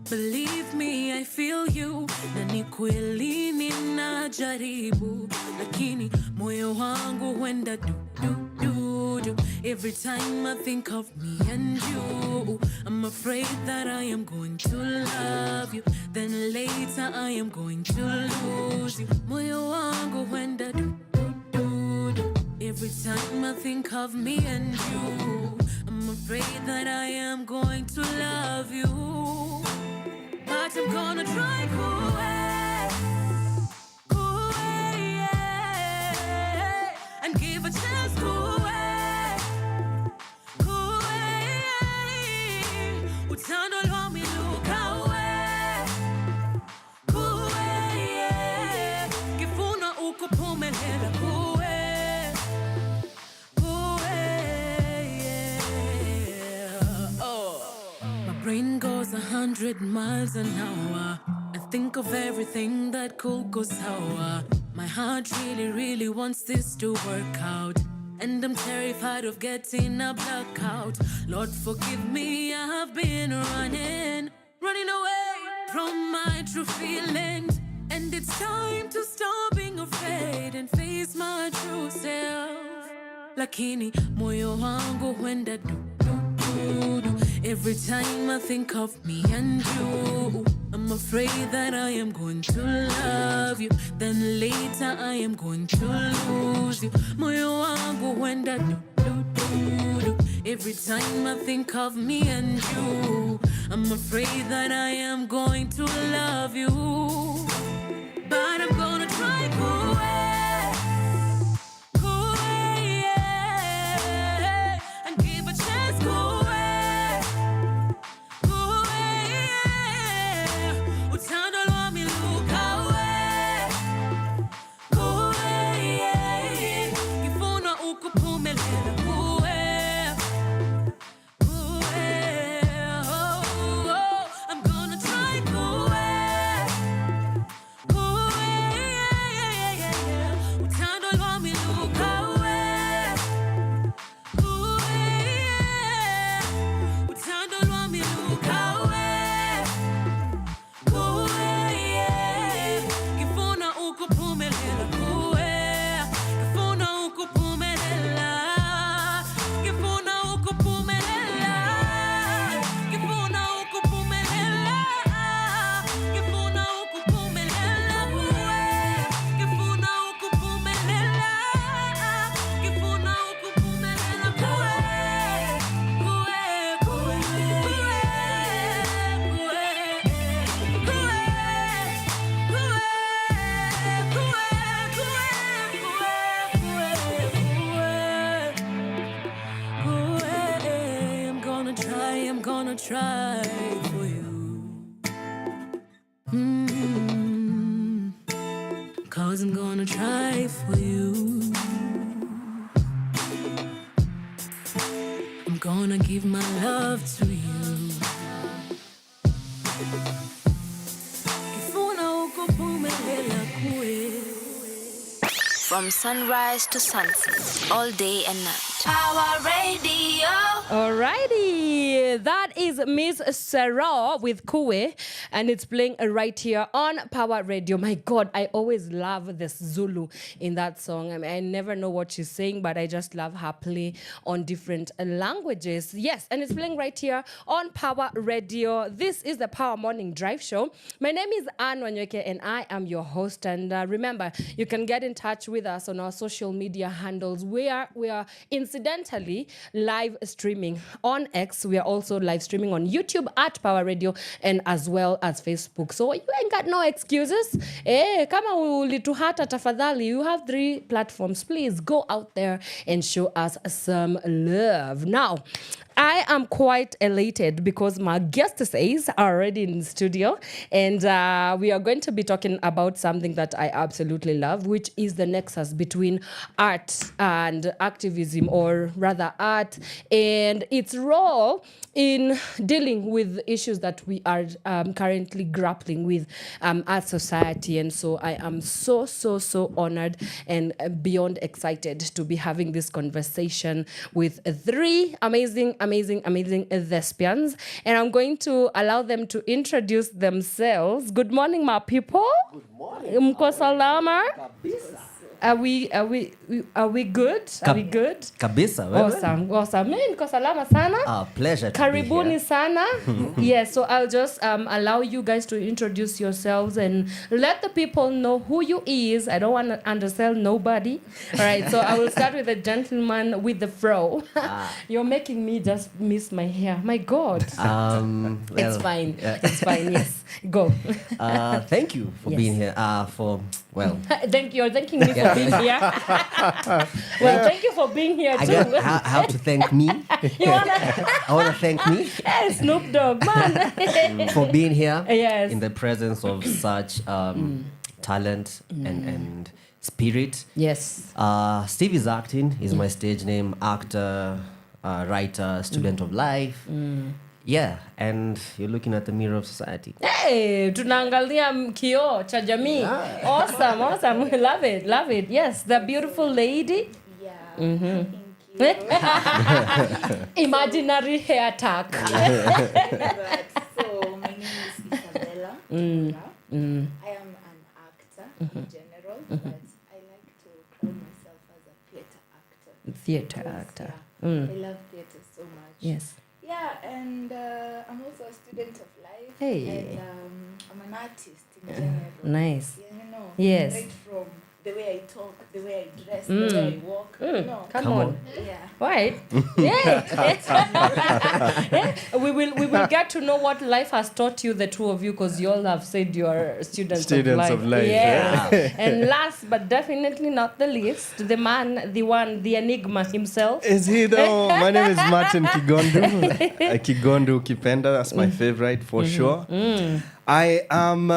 believe me, I feel you, na ni kweli ninajaribu. Lakini moyo wangu huenda du du du du. Every time I think of me and you, I'm afraid that I am going to love you, then later I am going to lose you. Moyo wangu huenda du du du du. Every time I think of me and you, I'm afraid that I am going to love you, but I'm gonna try cool way, yeah, and give a chance cool way. Utando lwa miluka we, kuwe, kifuna uko pumelela kuwe, oh. My brain goes 100 miles an hour. I think of everything that could go sour. My heart really wants this to work out, and I'm terrified of getting a blackout. Lord, forgive me, I have been running away from my true feelings. And it's time to stop being afraid and face my true self. Lakini moyo wangu huenda du du du du. Every time I think of me and you, I'm afraid that I am going to love you, then later I am going to lose you. Moyo wangu huenda du du du du. Every time I think of me and you, I'm afraid that I am going to love you, but I'm gonna try cool way, yeah, and give a chance cool way, yeah. Utando lwa miluka we, cool way, yeah. Kifuna uko pumelela cool way, oh, oh. I'm gonna try cool way. gonna try for you. Cause I'm gonna try for you. I'm gonna give my love to you. Kifuna uko pumelela kue. From sunrise to sunset, all day and night. Power Radio. Alrighty, that is Miss Sarah with Kue, and it's playing right here on Power Radio. My God, I always love this Zulu in that song. I mean, I never know what she's saying, but I just love her play on different languages. Yes, and it's playing right here on Power Radio. This is the Power Morning Drive Show. My name is Wanyoike, and I am your host. And remember, you can get in touch with us on our social media handles. We are incidentally live streaming on X. We are also live streaming on YouTube at Power Radio and as well as Facebook. So you ain't got no excuses. Kama ulituhata tafadhali, you have 3 platforms. Please go out there and show us some love. Now, I am quite elated because my guest says are already in the studio, and we are going to be talking about something that I absolutely love, which is the nexus between art and activism, or rather art and its role in dealing with issues that we are currently grappling with as society. And so I am so honored and beyond excited to be having this conversation with 3 amazing thespians, and I'm going to allow them to introduce themselves. Good morning, my people. Good morning. Mko salama? Are we good? Are we good? Kabisa, wewe? Awesome. Mimi niko salama sana. Pleasure to Karibuni be here. sana. Yes, so I'll just allow you guys to introduce yourselves and let the people know who you is. I don't want to undersell nobody. All right, so I will start with the gentleman with the fro. You're making me just miss my hair. My God. It's fine. It's fine. Yes. Go. Thank you for being here. Thank you. You're thanking me for being here. Well, thank you for being here too. I have to thank me. I want to thank me. Yes, Snoop Dogg, man. For being here. Yes. In the presence of such talent and spirit. Yes. Steveisacting is my stage name. Actor, writer, student of life. Yeah, and you're looking at the mirror of society. Hey, tunaangalia kioo cha jamii. Awesome. Love it. Yes, the beautiful lady. Yeah. Thank you. Imaginary hair attack. So my name is Isabella. I am an actor in general, but I like to call myself as a theater actor. Theater actor. I love theater so much. Yes. Yeah, and I'm also a student of life. Hey. And I'm an artist in general. Nice. Yeah, you know. Yes. Right from the way I talk, the way I dress, the way I walk. You know. Come on. Yeah. Right. Yeah. We will get to know what life has taught you, the 2 of you, because you all have said you are students of life. Yeah. And last but definitely not the least, the man, the one, the enigma himself. Is he though? My name is Martin Kigondu. Kigondu Kipenda, that's my favorite for sure. I am,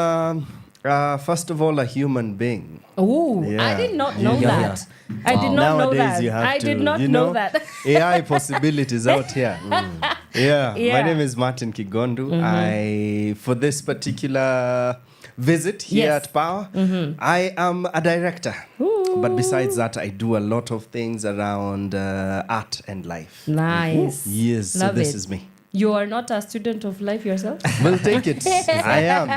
first of all, a human being. Oh, Yeah. I did not know that. I did not know Nowadays that. you have I to, did not you know that. AI possibilities out here. Yeah, Yeah. my name is Martin Kigondu. For this particular visit here Yes. at Power, I am a director. But besides that, I do a lot of things around art and life. Nice. Yes, Love so this it. is me. You are not a student of life yourself? We'll take it. I am.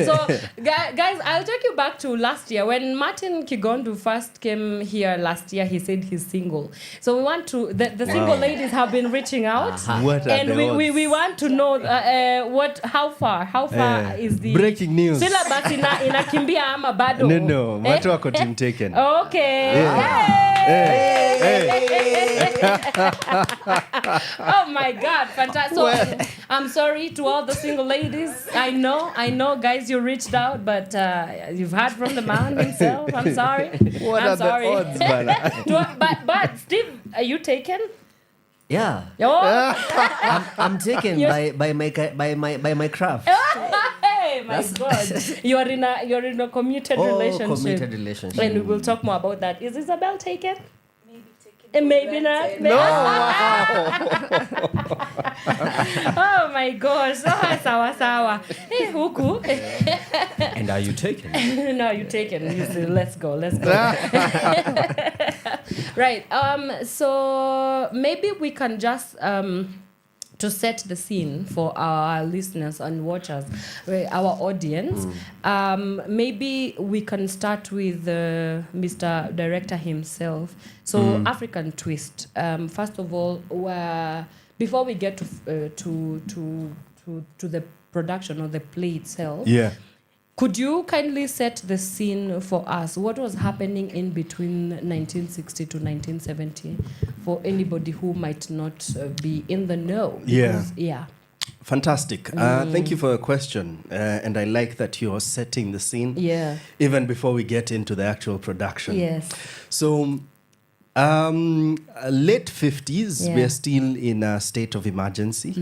So, guys, I'll take you back to last year. When Martin Kigondu first came here last year, he said he's single. So we want to, the single ladies have been reaching out. What are And the we odds? want to know how far is the... Breaking news. Syllabus inakimbia ama bado? No, watu wako team taken. Okay. Yeah. Oh my God, fantastic. So, I'm sorry to all the single ladies. I know, guys, you reached out, but you've heard from the man himself. I'm sorry. What I'm are sorry. the odds, man? But Steve, are you taken? Yeah. Oh, I'm taken by my craft. hey, my God. You're in a committed relationship. Committed relationship. And we will talk more about that. Is Isabel taken? Maybe not. No. Oh my gosh. Sawa. Hey, huku. And are you taken? No, you taken. You say, let's go. Right. So maybe we can just to set the scene for our listeners and watchers, our audience. Maybe we can start with Mr. Director himself. So African Twist. First of all, before we get to the production or the play itself. Yeah. Could you kindly set the scene for us? What was happening in between 1960 to 1970 for anybody who might not be in the know? Yeah. Fantastic. Thank you for the question. And I like that you're setting the scene. Yeah. Even before we get into the actual production. Yes. So, late 50s, Yeah. we're still in a state of emergency.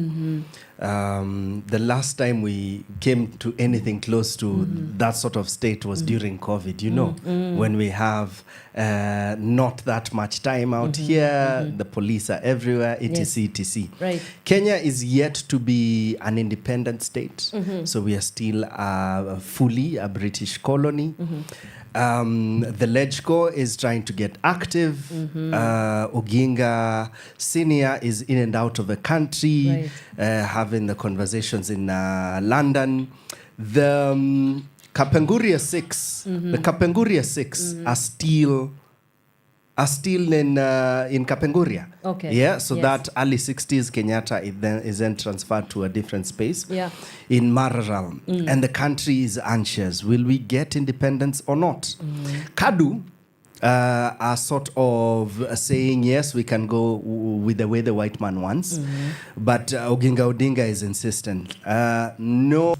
The last time we came to anything close to that sort of state was during COVID, when we have not that much time out here, the police are everywhere, etc., etc. Right. Kenya is yet to be an independent state, so we are still fully a British colony. The LegCo is trying to get active. Oginga Senior is in and out of the country, having the conversations in London. The Kapenguria 6, the Kapenguria 6 are still in Kapenguria. Okay. Yeah, so Yes. that early 60s Kenyatta is then transferred to a different space in Maralal. And the country is anxious. Will we get independence or not? KADU are sort of saying, yes, we can go with the way the white man wants. But Oginga Odinga is insistent. No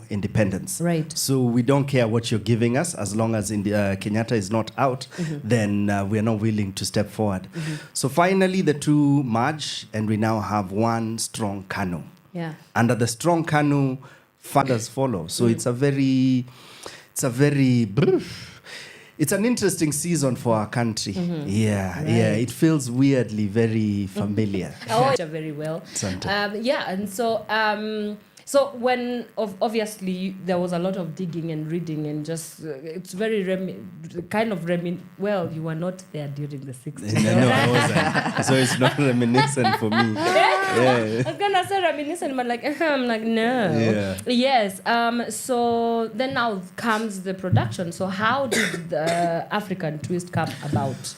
independence. Right. So we don't care what you're giving us. As long as Kenyatta is not out, then we're not willing to step forward. So finally, the two merge, and we now have one strong KANU. Yeah. Under the strong KANU, fathers follow. So it's an interesting season for our country. It feels weirdly very familiar. Oh, very well. And so when obviously there was a lot of digging and reading and just it's very well, you were not there during the 60s. No, I wasn't. So it's not reminiscent for me. I was gonna say reminiscent, but I'm like no. Yeah. Yes. So then now comes the production. So how did the African Twist come about?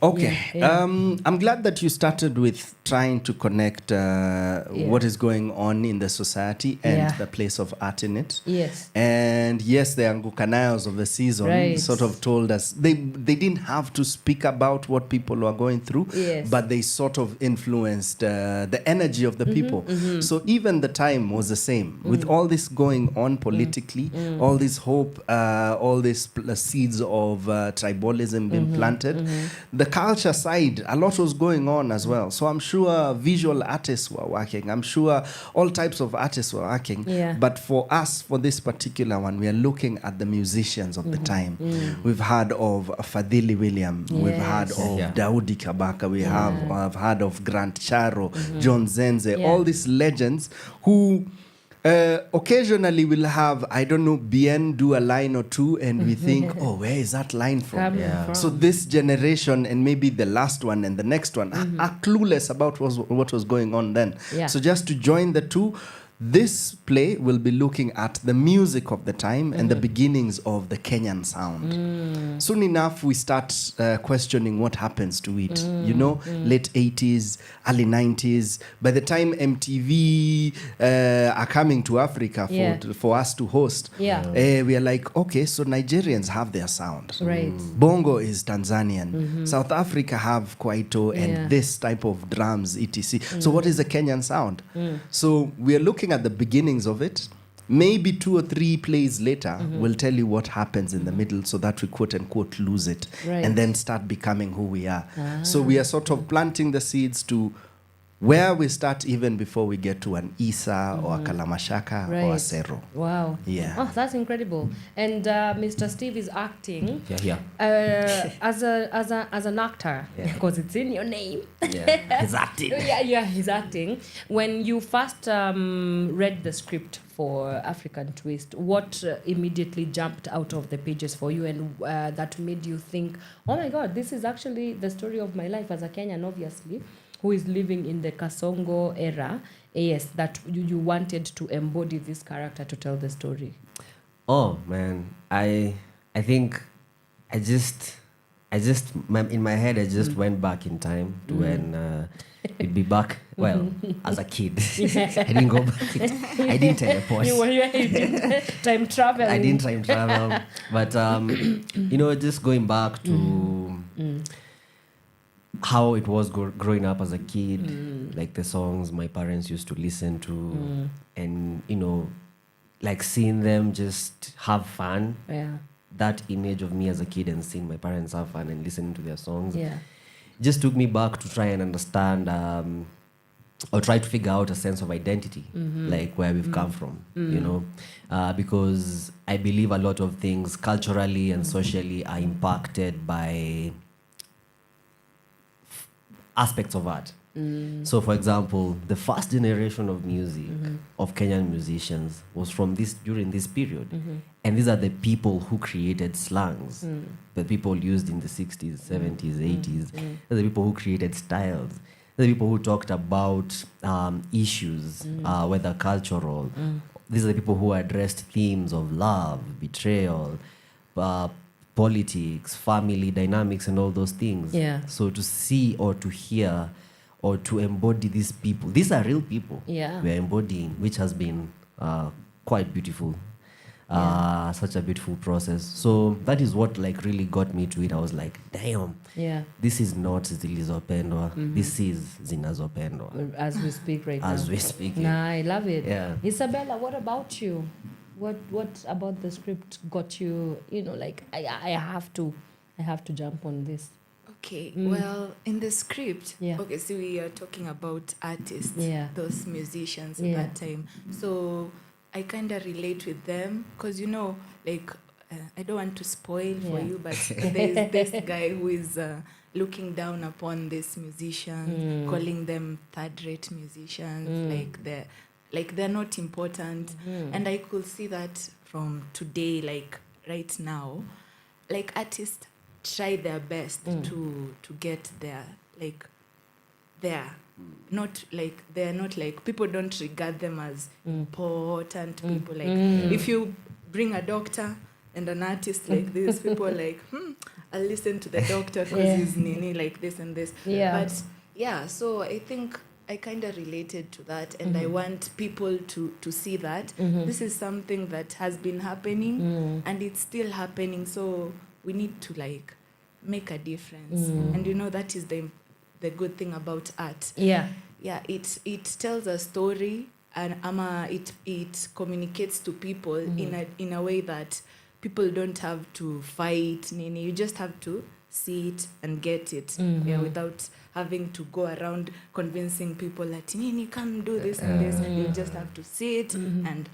Okay. Yeah. I'm glad that you started with trying to connect what is going on in the society and the place of art in it. Yes. And yes, the Angukanayos of the season sort of told us they didn't have to speak about what people were going through, but they sort of influenced the energy of the people. So even the time was the same. With all this going on politically, all this hope, all these seeds of tribalism being planted, the culture side, a lot was going on as well. So I'm sure visual artists were working. I'm sure all types of artists were working. Yeah. But for us, for this particular one, we are looking at the musicians of the time. We've heard of Fadhili William. We've heard of Daudi Kabaka. We have heard of Grant Charo, John Zenze, all these legends who occasionally will have, I don't know, Bien do a line or two and we think, oh, where is that line from? So this generation and maybe the last one and the next one are clueless about what was going on then. So just to join the two, this play will be looking at the music of the time and the beginnings of the Kenyan sound. Soon enough, we start questioning what happens to it. Late 80s, early 90s. By the time MTV are coming to Africa for us to host, we are like, okay, so Nigerians have their sound. Right. Bongo is Tanzanian. South Africa have Kwaito and this type of drums, etc. So what is the Kenyan sound? So we are looking at the beginnings of it. Maybe 2 or 3 plays later, we'll tell you what happens in the middle so that we quote unquote lose it and then start becoming who we are. So we are sort of planting the seeds to where we start even before we get to an Isa or a Kalamashaka or a Right. Sero. Wow. Yeah. Oh, that's incredible. And Mr. Steve is acting Yeah. as an actor because it's in your name. Yeah. He's acting. Yeah, he's acting. When you first read the script for African Twist, what immediately jumped out of the pages for you and that made you think, oh my God, this is actually the story of my life as a Kenyan, obviously, who is living in the Kasongo era? Yes, that you wanted to embody this character to tell the story. Oh man, I think I just in my head I just went back in time to when you'd be back. Well, as a kid, I didn't go back. I didn't teleport. You didn't time travel. I didn't time travel, but just going back to how it was growing up as a kid, like the songs my parents used to listen to, and like seeing them just have fun. Yeah. That image of me as a kid and seeing my parents have fun and listening to their songs, Yeah. just took me back to try and understand or try to figure out a sense of identity, like where we've come from, because I believe a lot of things culturally and socially are impacted by aspects of art. So, for example, the first generation of music of Kenyan musicians was from during this period, and these are the people who created slangs that people used in the 60s, 70s, 80s. They're the people who created styles. They're the people who talked about issues, whether cultural. These are the people who addressed themes of love, betrayal, politics, family dynamics, and all those things. Yeah. So to see or to hear or to embody these people, these are real people Yeah. we're embodying, which has been quite beautiful. Such a beautiful process. So that is what like really got me to it. I was like, damn, this is not zilizopendwa. This is zinazopendwa. As we speak right now. As we speak. Nah, I love it. Yeah. Isabella, what about you? What about the script got you, like I have to jump on this? Okay, well, in the script, Yeah. okay, so we are talking about artists, Yeah. those musicians Yeah. at that time. So I kind of relate with them because, I don't want to spoil for Yeah. you, but there's this guy who is looking down upon these musicians, calling them third-rate musicians, like they're not important. And I could see that from today, like right now, like artists try their best to get there, not like they're not like people don't regard them as important people. Like if you bring a doctor and an artist like this, people are like, I'll listen to the doctor because he's nini like this and this. Yeah. But yeah, so I think I kind of related to that, and I want people to see that this is something that has been happening and it's still happening. So we need to like make a difference, and that is the good thing about art. Yeah. It tells a story, and it communicates to people in a way that people don't have to fight. You just have to see it and get it, without having to go around convincing people that Nini come do this and this. You just have to see it and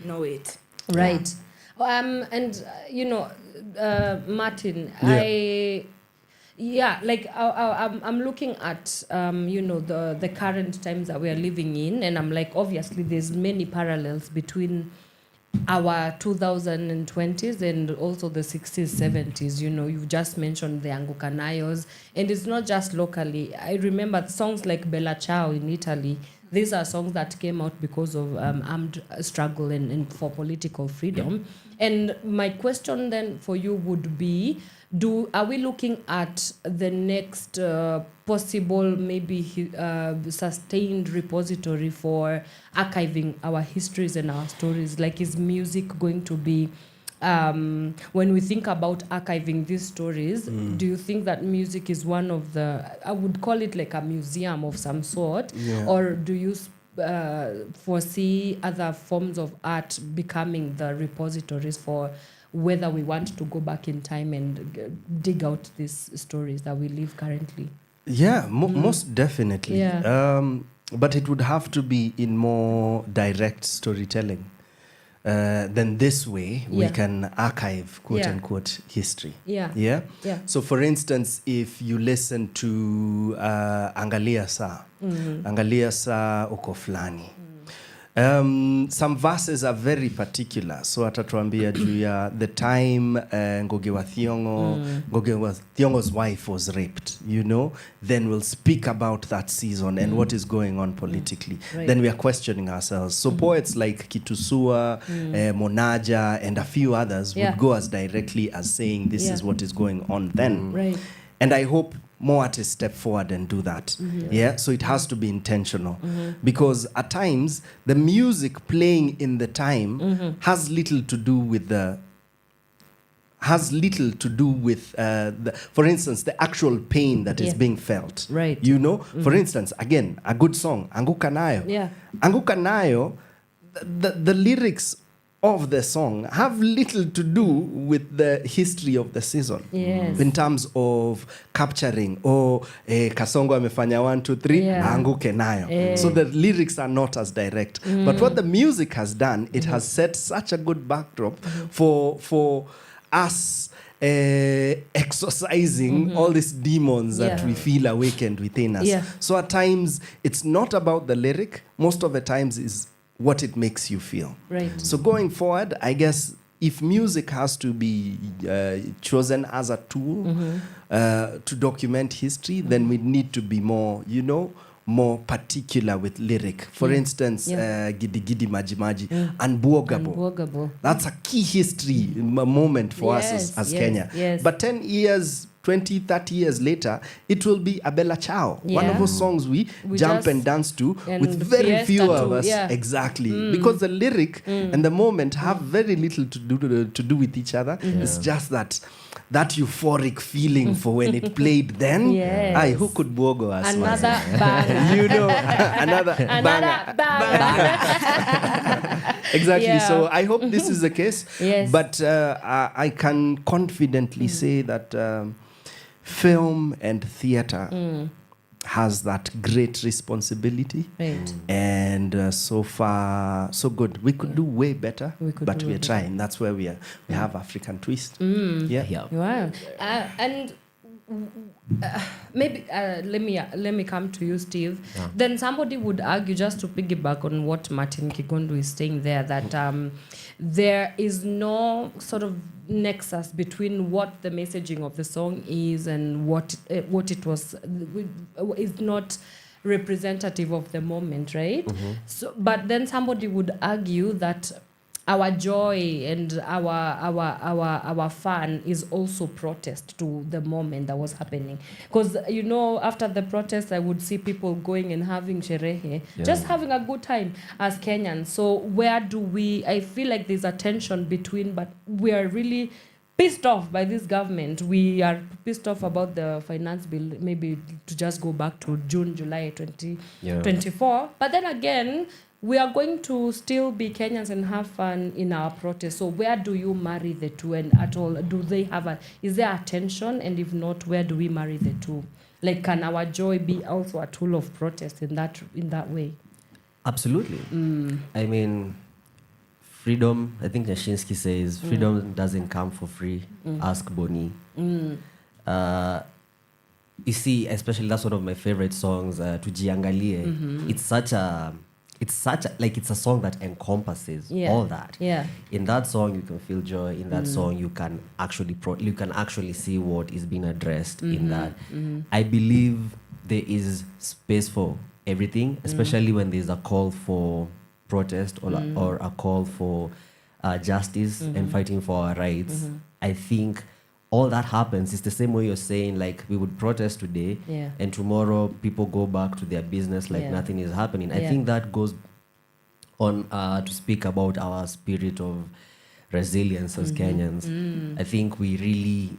know it. Right. And Martin, I'm looking at the current times that we are living in, and I'm like, obviously there's many parallels between our 2020s and also the 60s, 70s. You've just mentioned the Angucanayos, and it's not just locally. I remember songs like Bella Ciao in Italy. These are songs that came out because of armed struggle and for political freedom. And my question then for you would be, are we looking at the next possible, maybe sustained repository for archiving our histories and our stories? Like, is music going to be, when we think about archiving these stories, do you think that music is one of I would call it like a museum of some sort, or do you foresee other forms of art becoming the repositories for whether we want to go back in time and dig out these stories that we live currently? Yeah, most definitely. Yeah. but it would have to be in more direct storytelling. Then this way we can archive quote unquote history. Yeah. So for instance, if you listen to Angalia Sa Uko Flani, some verses are very particular. So atatuambia juu ya the time Ngugi wa Thiong'o's wife was raped, then we'll speak about that season and what is going on politically. Then we are questioning ourselves. So poets like Kitusua, Monaja, and a few others would go as directly as saying this is what is going on then. And I hope more artists step forward and do that. So it has to be intentional, because at times the music playing in the time has little to do with for instance, the actual pain that is being felt. For instance, again, a good song, Anguka Nayo. Anguka Nayo, the lyrics of the song have little to do with the history of the season in terms of capturing Kasongo amefanya 1 2 3 anguke nayo. So the lyrics are not as direct, but what the music has done, it has set such a good backdrop for us exorcising all these demons that we feel awakened within us. So at times it's not about the lyric, most of the times is what it makes you feel. So going forward, I guess if music has to be chosen as a tool to document history, then we need to be more, more particular with lyric. For instance, Gidi Gidi Maji Maji, Unbuogable. That's a key history moment for us as Kenya. But 10 years, 20, 30 years later, it will be Abella Chao. One of those songs we jump and dance to with very few of us. Exactly. Because the lyric and the moment have very little to do with each other. It's just that euphoric feeling for when it played then. Who could Bogo us? Another banger. Another banger. Exactly. So I hope this is the case. But I can confidently say that film and theater has that great responsibility. And so far, so good. We could do way better, but we are trying. That's where we have African twist. Wow. And maybe let me come to you, Steve. Then somebody would argue, just to piggyback on what Martin Kigondu is saying there, that there is no sort of nexus between what the messaging of the song is and what it was is not representative of the moment, right? So, but then somebody would argue that our joy and our fun is also protest to the moment that was happening. Because, after the protest, I would see people going and having sherehe, just having a good time as Kenyans. So where do I feel like there's a tension between, but we are really pissed off by this government. We are pissed off about the finance bill, maybe to just go back to June, July 2024. But then again, we are going to still be Kenyans and have fun in our protest. So where do you marry the two? And at all, is there a tension? And if not, where do we marry the two? Like, can our joy be also a tool of protest in that way? Absolutely. I mean, freedom, I think Nyashinsky says, freedom doesn't come for free. Ask Boni. You see, especially that's one of my favorite songs, Tujiangalie. It's a song that encompasses all that. In that song, you can feel joy. In that song, you can actually see what is being addressed in that. I believe there is space for everything, especially when there's a call for protest or a call for justice and fighting for our rights. I think all that happens is the same way you're saying, like, we would protest today and tomorrow people go back to their business like nothing is happening. I think that goes on to speak about our spirit of resilience as Kenyans. I think we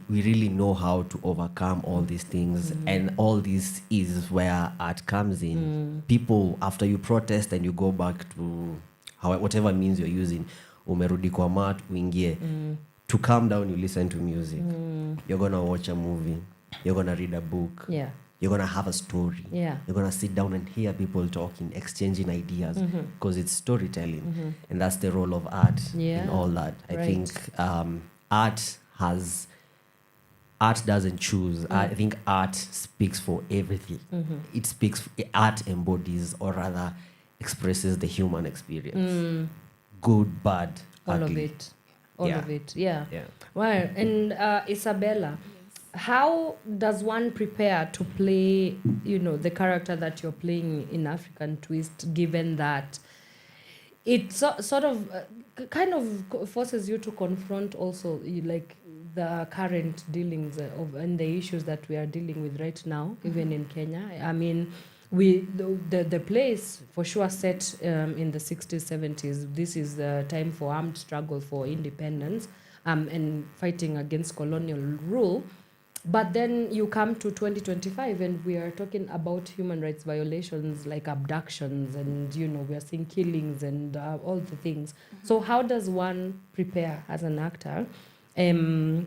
really know how to overcome all these things, and all this is where art comes in. People, after you protest and you go back to whatever means you're using, umerudi kwa mat uingie. To calm down, you listen to music. You're going to watch a movie. You're going to read a book. you're going to have a story. Yeah. You're going to sit down and hear people talking, exchanging ideas, because it's storytelling. And that's the role of art in all that. I think art doesn't choose. I think art speaks for everything. Art embodies, or rather expresses, the human experience. Good, bad, all ugly. All of it. Yeah. Well, and Isabella, how does one prepare to play, the character that you're playing in African Twist, given that it sort of kind of forces you to confront also the current dealings and the issues that we are dealing with right now, even in Kenya? I mean, the place for sure set in the 60s, 70s. This is the time for armed struggle for independence and fighting against colonial rule. But then you come to 2025 and we are talking about human rights violations like abductions and, we are seeing killings and all the things. So how does one prepare as an actor? And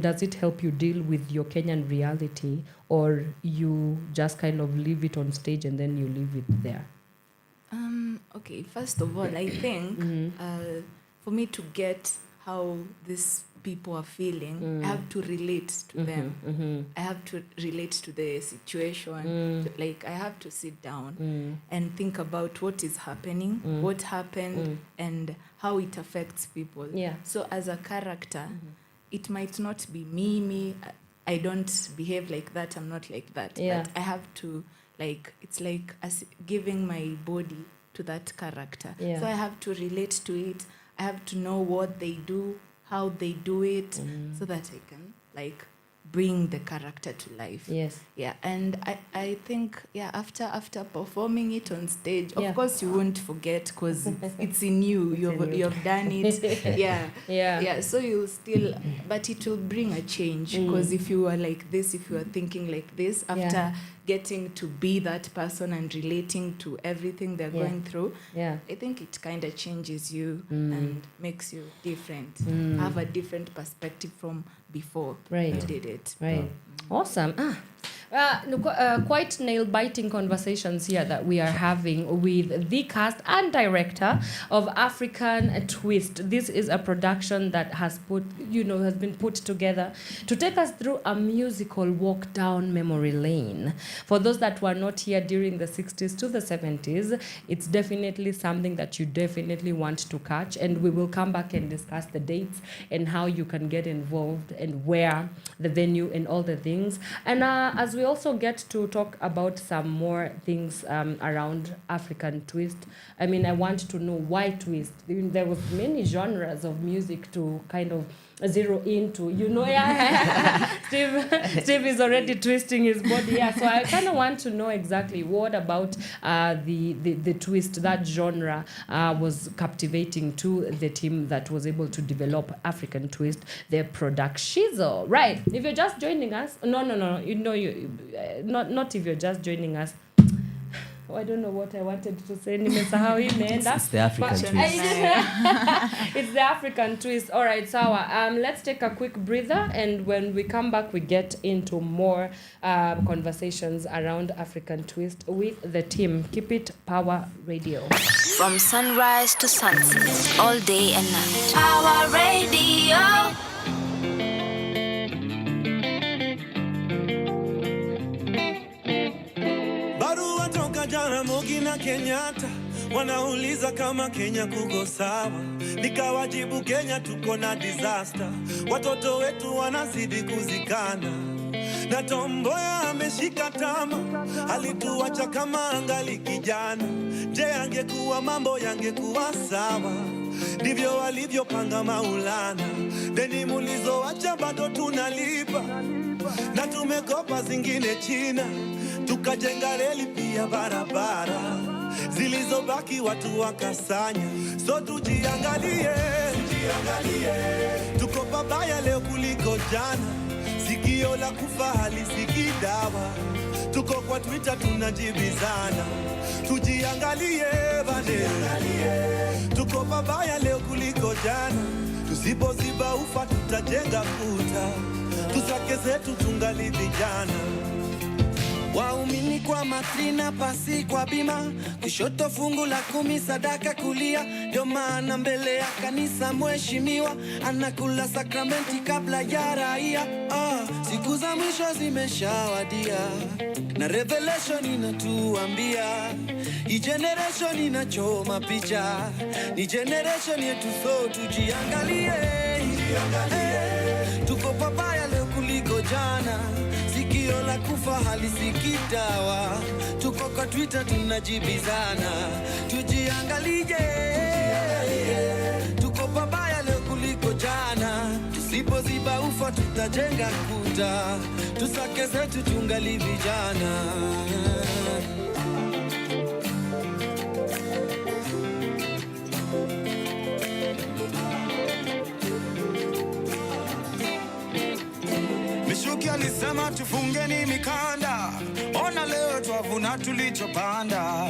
does it help you deal with your Kenyan reality, or you just kind of leave it on stage and then you leave it there? Okay, first of all, I think for me to get how these people are feeling, I have to relate to them. I have to relate to the situation. I have to sit down and think about what is happening, what happened, and how it affects people. Yeah. So as a character, it might not be me. I don't behave like that. I'm not like that. Yeah. But I have to, it's like as giving my body to that character. Yeah. So I have to relate to it. I have to know what they do, how they do it, so that I can bring the character to life. Yes. Yeah, and I think after performing it on stage, Yeah. of course you won't forget because it's in you. You've done it. Yeah. So you'll still, but it will bring a change because if you are like this, if you are thinking like this, after getting to be that person and relating to everything they're going through, I think it kind of changes you and makes you different. Have a different perspective from before you did it. Right. Awesome. Quite nail-biting conversations here that we are having with the cast and director of African Twist. This is a production that has been put together to take us through a musical walk down memory lane. For those that were not here during the 60s to the 70s, it's definitely something that you definitely want to catch, and we will come back and discuss the dates and how you can get involved and where, the venue and all the things. And as we also get to talk about some more things around African Twist. I mean, I want to know why twist. There was many genres of music to kind of zero into, Steve is already twisting his body. Yeah, so I kind of want to know exactly what about the twist, that genre was captivating to the team that was able to develop African Twist, their production. Right. If you're just joining us, no. Not if you're just joining us. I don't know what I wanted to say. It's the African Twist. It's the African Twist. All right, Sawa. Let's take a quick breather, and when we come back, we get into more conversations around African Twist with the team. Keep it Pawa Radio. From sunrise to sunset, all day and night. Pawa Radio. Jana Mogi na Kenyatta wanauliza kama Kenya kuko sawa, nikawajibu Kenya tuko na disaster, watoto wetu wanazidi kuzikana, na Tomboya ameshika tama, alituacha kama angali kijana. Je, angekuwa mambo yangekuwa sawa? Ndivyo walivyopanga Maulana, deni mulizoacha bado tunalipa, na tumekopa zingine China, tukajenga reli pia barabara, zilizobaki watu wakasanya. So tujiangalie, tuko pabaya leo kuliko jana, sikio la kufa halisikii dawa, tuko kwa Twitter tunajibizana. Tujiangalie bade, tuko pabaya leo kuliko jana, tusipoziba ufa tutajenga kuta, tusake zetu tungali vijana. Waumini kwa matrina, pasi kwa bima, kushoto fungu la 10, sadaka kulia. Ndio maana mbele ya kanisa mheshimiwa anakula sakramenti kabla ya raia. Siku za mwisho zimeshawadia na revelation inatuambia hii generation inachoma picha, ni generation yetu, so tujiangalie. Tuko pabaya leo kuliko jana, sikio la kufa halisikii dawa. Tuko kwa Twitter tunajibizana, tujiangalie. Tuko pabaya leo kuliko jana, tusipoziba ufa tutajenga kuta. Tusake zetu tungali vijana. Mishuki alisema tufungeni mikanda, ona leo twavuna tulichopanda.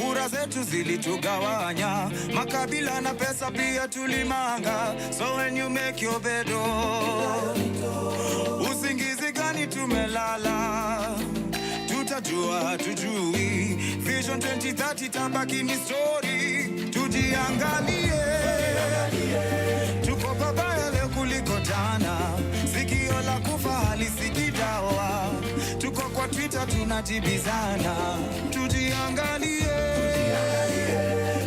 Kura zetu zilitugawanya, makabila na pesa pia tulimanga. So when you make your bed, usingizi gani tumelala? Tutajua tujui, Vision 2030 tabaki ni story. Tujiangalie, tuko pabaya leo kuliko jana, sikio la kufa halisikii dawa. Tuko kwa Twitter tunajibizana, tujiangalie.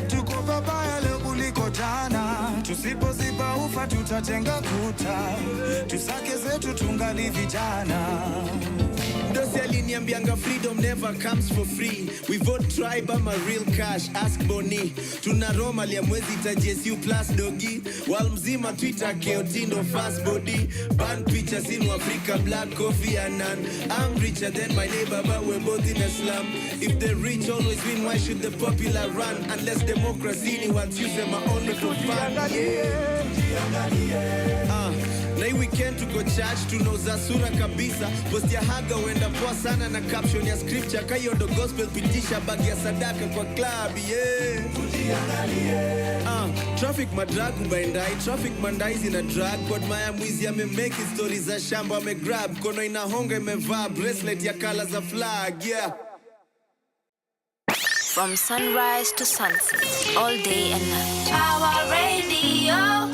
Tuko pabaya leo kuliko jana, tusipoziba ufa tutajenga kuta. Tusake zetu tungali vijana. Dosi aliniambianga freedom never comes for free. We vote tribe ama real cash, ask Boni. Tuna Roma lia mwezi ta JSU plus dogi. Wal mzima Twitter keotindo fast body. Ban pictures in Africa, black coffee and none. I'm richer than my neighbor but we're both in a slum. If the rich always win, why should the popular run? Unless democracy ni wants you them are only for fun. Na hii weekend tuko church, tunauza sura kabisa. Post ya haga wenda poa sana na caption ya scripture. Kayo ndo gospel, pitisha bagi ya sadaka kwa club, yeah. Traffic madrag ubaendai, traffic mandai zina drag. Kwa maya mwizi ya memeki stories za shamba ame grab. Kono inahonga imevaa bracelet ya color za flag, yeah. From sunrise to sunset, all day and night. Power Radio.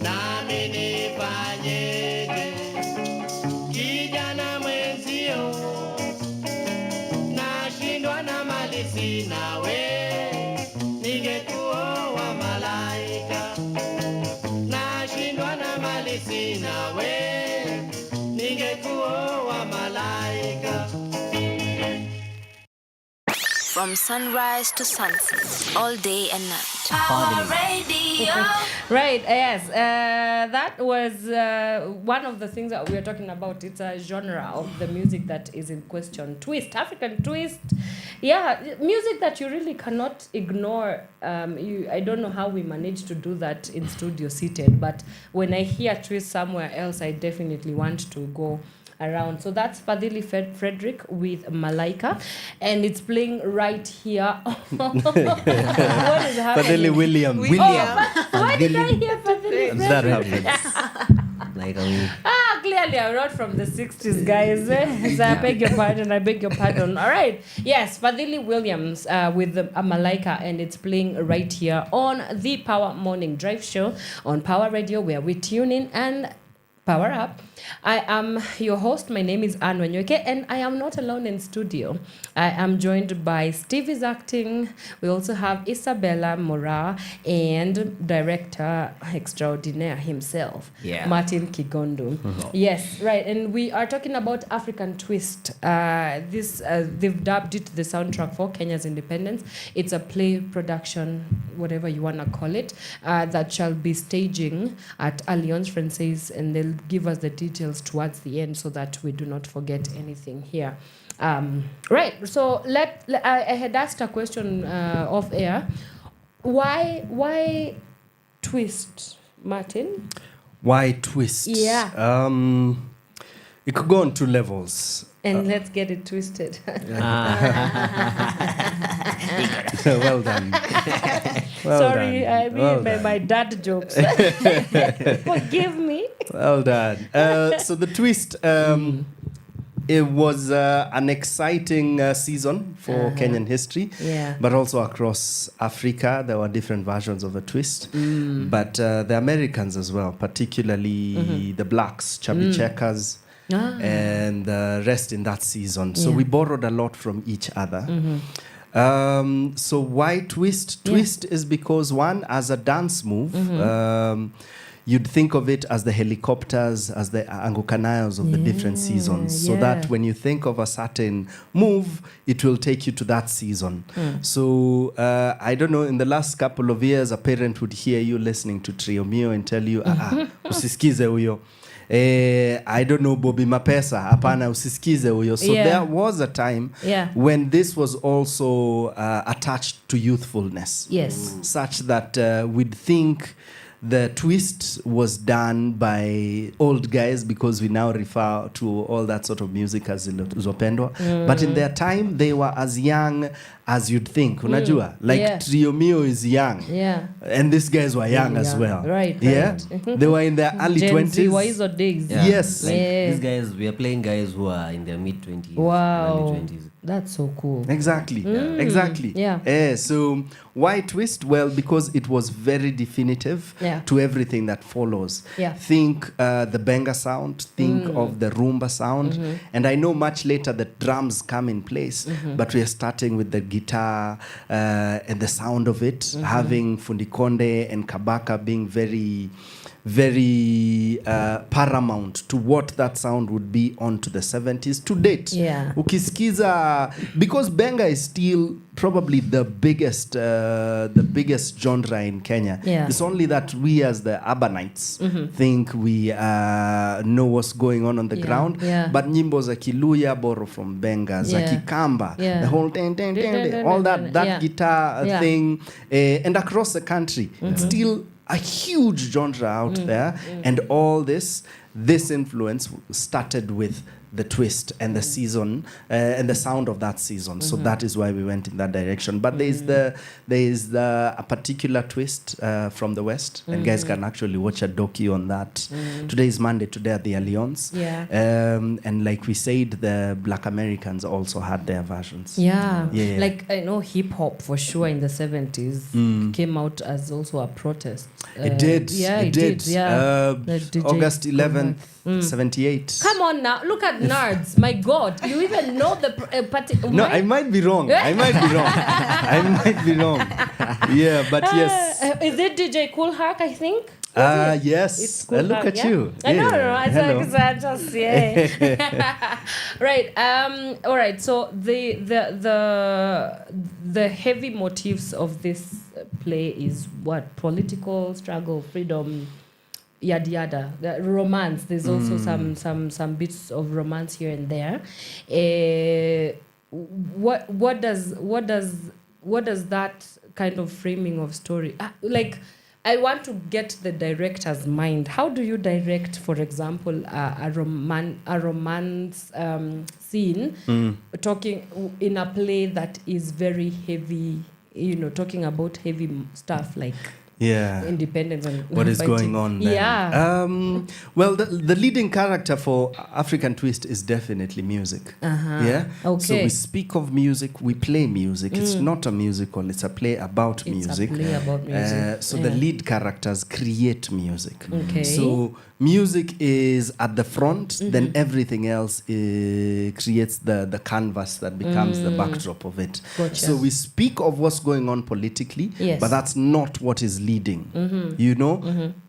Namini basi nawe ningekuwa malaika. From sunrise to sunset, all day and night. Power Radio. Right, yes. That was one of the things that we are talking about. It's a genre of the music that is in question. Twist, African twist. Yeah, music that you really cannot ignore. I don't know how we managed to do that in studio seated, but when I hear twist somewhere else, I definitely want to go around. So that's Fadhili Frederick with Malaika, and it's playing right here. What is happening? Fadhili William. Why did I hear Fadhili Frederick? That happens. Like Clearly I'm not from the 60s, guys. So I beg your pardon. All right. Yes, Fadhili Williams with Malaika, and it's playing right here on the Power Morning Drive show on Power Radio, where we tune in and power up. I am your host. My name is Wanyoike, and I am not alone in studio. I am joined by Steveisacting. We also have Isabella, Moraa, and director extraordinaire himself, Martin Kigondu. Yes, right. And we are talking about African twist. They've dubbed it the soundtrack for Kenya's independence. It's a play production, whatever you want to call it, that shall be staging at Alliance Francaise, and they'll give us the details towards the end so that we do not forget anything here. Right, so I had asked a question off air. Why twist, Martin? Why twist? Yeah. It could go on 2 levels. And let's get it twisted. Well done. Sorry, I mean my dad jokes. Forgive me. Well done. So the twist, it was an exciting season for Kenyan history, but also across Africa. There were different versions of the twist, but the Americans as well, particularly the blacks, Chubby Checkers, and the rest in that season. So we borrowed a lot from each other. So why twist? Twist is because, one, as a dance move, you'd think of it as the helicopters, as the angukanayos of the different seasons. So that when you think of a certain move, it will take you to that season. So I don't know, in the last couple of years, a parent would hear you listening to Trio Mio and tell you, usisikize huyo. I don't know, Bobby Mapesa, hapana usisikize huyo. So there was a time when this was also attached to youthfulness. Yes. Such that we'd think the twist was done by old guys, because we now refer to all that sort of music as zopendwa. But in their time, they were as young as you'd think. Unajua? Like Trio Mio is young. And these guys were young as well. Right. They were in their early 20s. Days. Yes. Like these guys, we are playing guys who are in their mid-20s, early 20s. That's so cool. Exactly. Exactly. So why twist? Well, because it was very definitive to everything that follows. Think the benga sound, think of the rumba sound. And I know much later the drums come in place, but we are starting with the guitar and the sound of it, having Fundikonde and Kabaka being very paramount to what that sound would be on to the 70s to date. Ukisikiza, because benga is still probably the biggest genre in Kenya. It's only that we as the urbanites think we know what's going on the ground. But nyimbo za Kiluya borrow from benga, za Kikamba, the whole all that guitar thing, and across the country, it's still a huge genre out there, and all this influence started with the twist and the season and the sound of that season. So that is why we went in that direction. But there is a particular twist from the West, and guys can actually watch a docu on that. Today is Monday, today at the Alliance. And like we said, the Black Americans also had their versions. Like I know hip hop for sure in the 70s came out as also a protest. It did. It did. August 11th, 78. Come on now, look at nerds. My God, you even know the party. No, I might be wrong. I might be wrong. Yeah, but yes. Is it DJ Cool Herc, I think? Yes. It's cool. Look at yeah. you. I know, Yeah. it's Hello. like I just yeah. Right. All right. So the heavy motifs of this play is what? Political struggle, freedom, yada yada. The romance. There's also some bits of romance here and there. What does that kind of framing of story like? I want to get the director's mind. How do you direct, for example, a romance scene, talking in a play that is very heavy, talking about heavy stuff like independence and what is fighting. going on there. Yeah. Well, the leading character for African Twist is definitely music. Yeah. Okay. So we speak of music, we play music. It's not a musical, it's a play about music. It's a play about music. So the lead characters create music. Okay. So music is at the front, then everything else creates the canvas that becomes the backdrop of it. Gotcha. So we speak of what's going on politically, Yes. but that's not what is leading.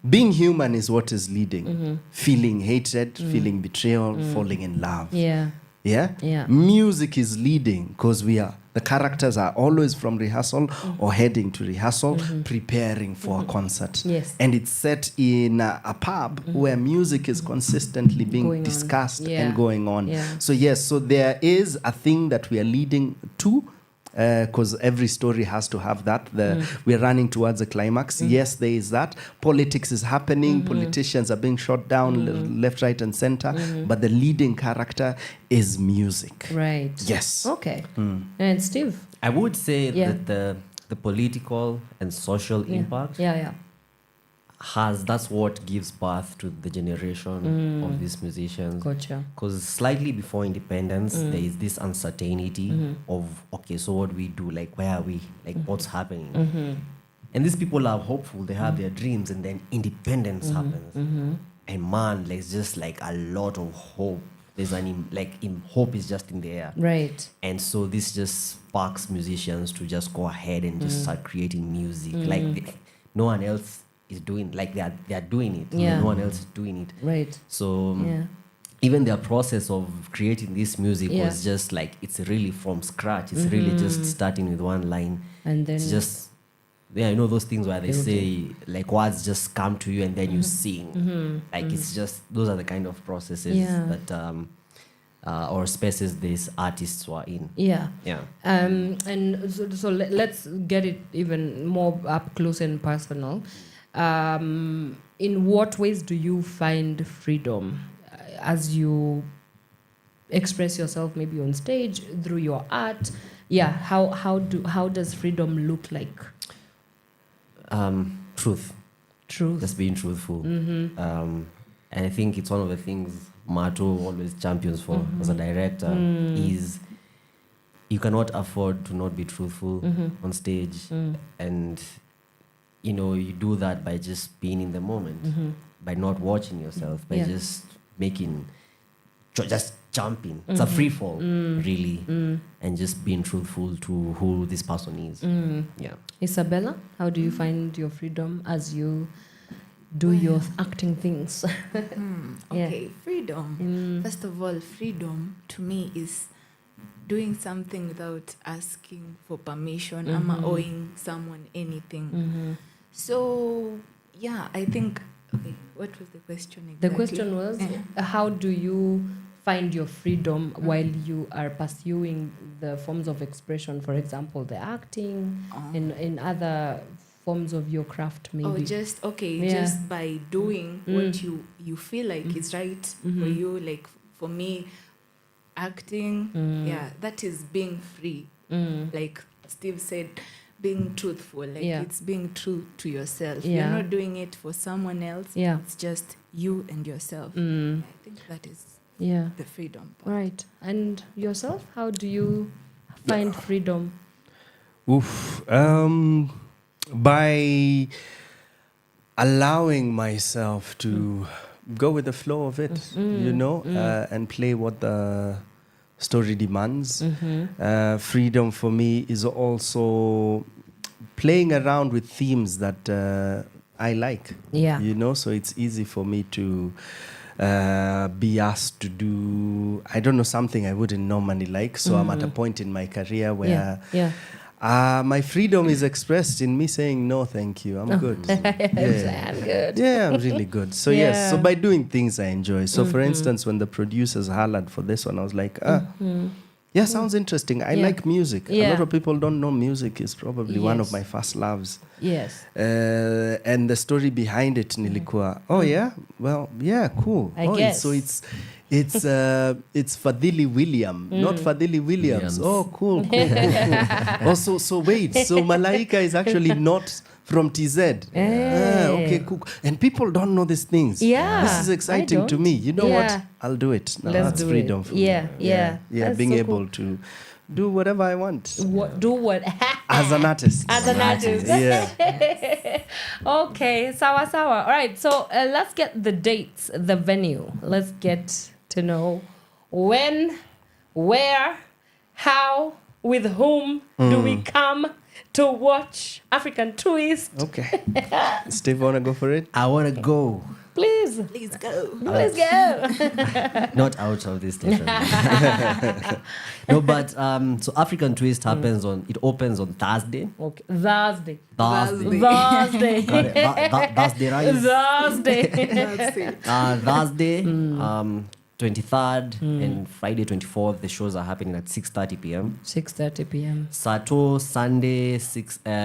Being human is what is leading. Feeling hatred, feeling betrayal, falling in love. Yeah. Yeah. Music is leading because the characters are always from rehearsal or heading to rehearsal, preparing for a concert. Yes. And it's set in a pub where music is consistently being Going on. discussed Yeah. and going on. Yeah. So yes, so there is a thing that we are leading to, because every story has to have that. We're running towards a climax. Yes, there is that. Politics is happening. Politicians are being shot down left, right, and center. But the leading character is music. Right. Yes. Okay. And Steve? I would say Yeah. that the political and social impact Yeah. that's what gives birth to the generation of these musicians. Gotcha. Because slightly before independence, there is this uncertainty of, okay, so what do we do? Like, where are we? Like, what's happening? And these people are hopeful, they have their dreams, and then independence happens. And man, there's just like a lot of hope. There's hope is just in the air. Right. And so this just sparks musicians to just go ahead and just start creating music. Like, no one else is doing, like they are doing it. Yeah. No one else is doing it. Right. So Yeah. even their process of creating this music Yeah. was just like, it's really from scratch. It's really just starting with one line. And then It's just, those things where they say, like, words just come to you and then you sing. Like, it's just, those are the kind of processes that, or spaces these artists were in. Yeah. Yeah. And so let's get it even more up close and personal. In what ways do you find freedom as you express yourself, maybe on stage, through your art? Yeah. How does freedom look like? Truth. Just being truthful. And I think it's one of the things Mato always champions for as a director is you cannot afford to not be truthful on stage. And you do that by just being in the moment, by not watching yourself, by just just jumping. It's a free fall, really, and just being truthful to who this person is. Yeah. Isabella, how do you find your freedom as you do your acting things? Okay, freedom. First of all, freedom to me is doing something without asking for permission. I'm owing someone anything. So, yeah, I think. Okay, what was the question exactly? The question was, how do you find your freedom while you are pursuing the forms of expression, for example, the acting and in other forms of your craft, maybe? Just by doing what you feel like is right for you. Like for me, acting, that is being free. Like Steve said, being truthful. Like it's being true to yourself. You're not doing it for someone else. It's just you and yourself. I think that is the freedom part. Right. And yourself, how do you find freedom? By allowing myself to go with the flow of it, and play what the story demands. Freedom for me is also playing around with themes that I like. Yeah. You know, so it's easy for me to be asked to do, I don't know, something I wouldn't normally like. So I'm at a point in my career where my freedom is expressed in me saying, no, thank you. I'm good. I'm good. Yeah, I'm really good. So yes, so by doing things I enjoy. So for instance, when the producers hollered for this one, I was like, yeah, sounds interesting. I like music. A lot of people don't know music is probably one of my first loves. Yes. And the story behind it, nilikuwa, oh yeah, well, yeah, cool. I guess. So it's Fadhili William, not Fadhili Williams. Oh, cool. Oh, so wait, so Malaika is actually not from TZ. Okay, cool. And people don't know these things. Yeah, this is exciting to me. You know what? I'll do it. Now, Let's that's do freedom it. for me. Yeah. That's being able to do whatever I want. Do what? As an artist. As an artist. Yeah. Okay, sawa. All right, so let's get the dates, the venue. Let's get to know when, where, how, with whom do we come to watch African Twist. Okay. Steve, wanna go for it? I want to go. Please go. Please go. Not out of this station. No, but so African Twist happens it opens on Thursday. Okay. Thursday. Thursday. Thursday. Got it. Thursday, right? Thursday. Thursday, 23rd and Friday 24th. The shows are happening at 6:30 p.m. 6:30 p.m. Saturday, Sunday,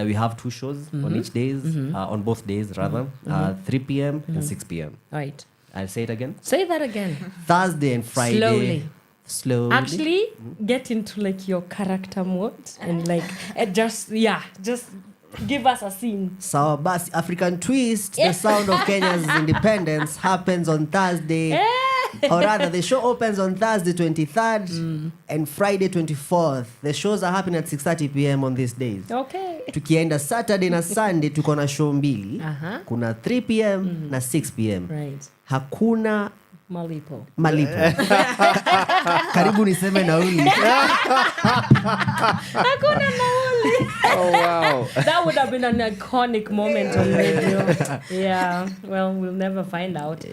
we have 2 shows on each days, on both days rather, 3 p.m. and 6 p.m. Right. I'll say it again. Say that again. Thursday and Friday. Slowly. Actually, get into like your character mode and like just give us a scene. So, Bas African Twist, the sound of Kenya's independence, happens on Thursday. Or rather, the show opens on Thursday 23rd and Friday 24th. The shows are happening at 6:30 p.m. on these days. Okay. Tukienda Saturday na Sunday tuko na show mbili. Kuna 3 p.m. na 6 p.m. Right. Hakuna malipo. Karibu niseme nauli. Hakuna nauli. Oh wow. That would have been an iconic moment on radio. Yeah. Well, we'll never find out.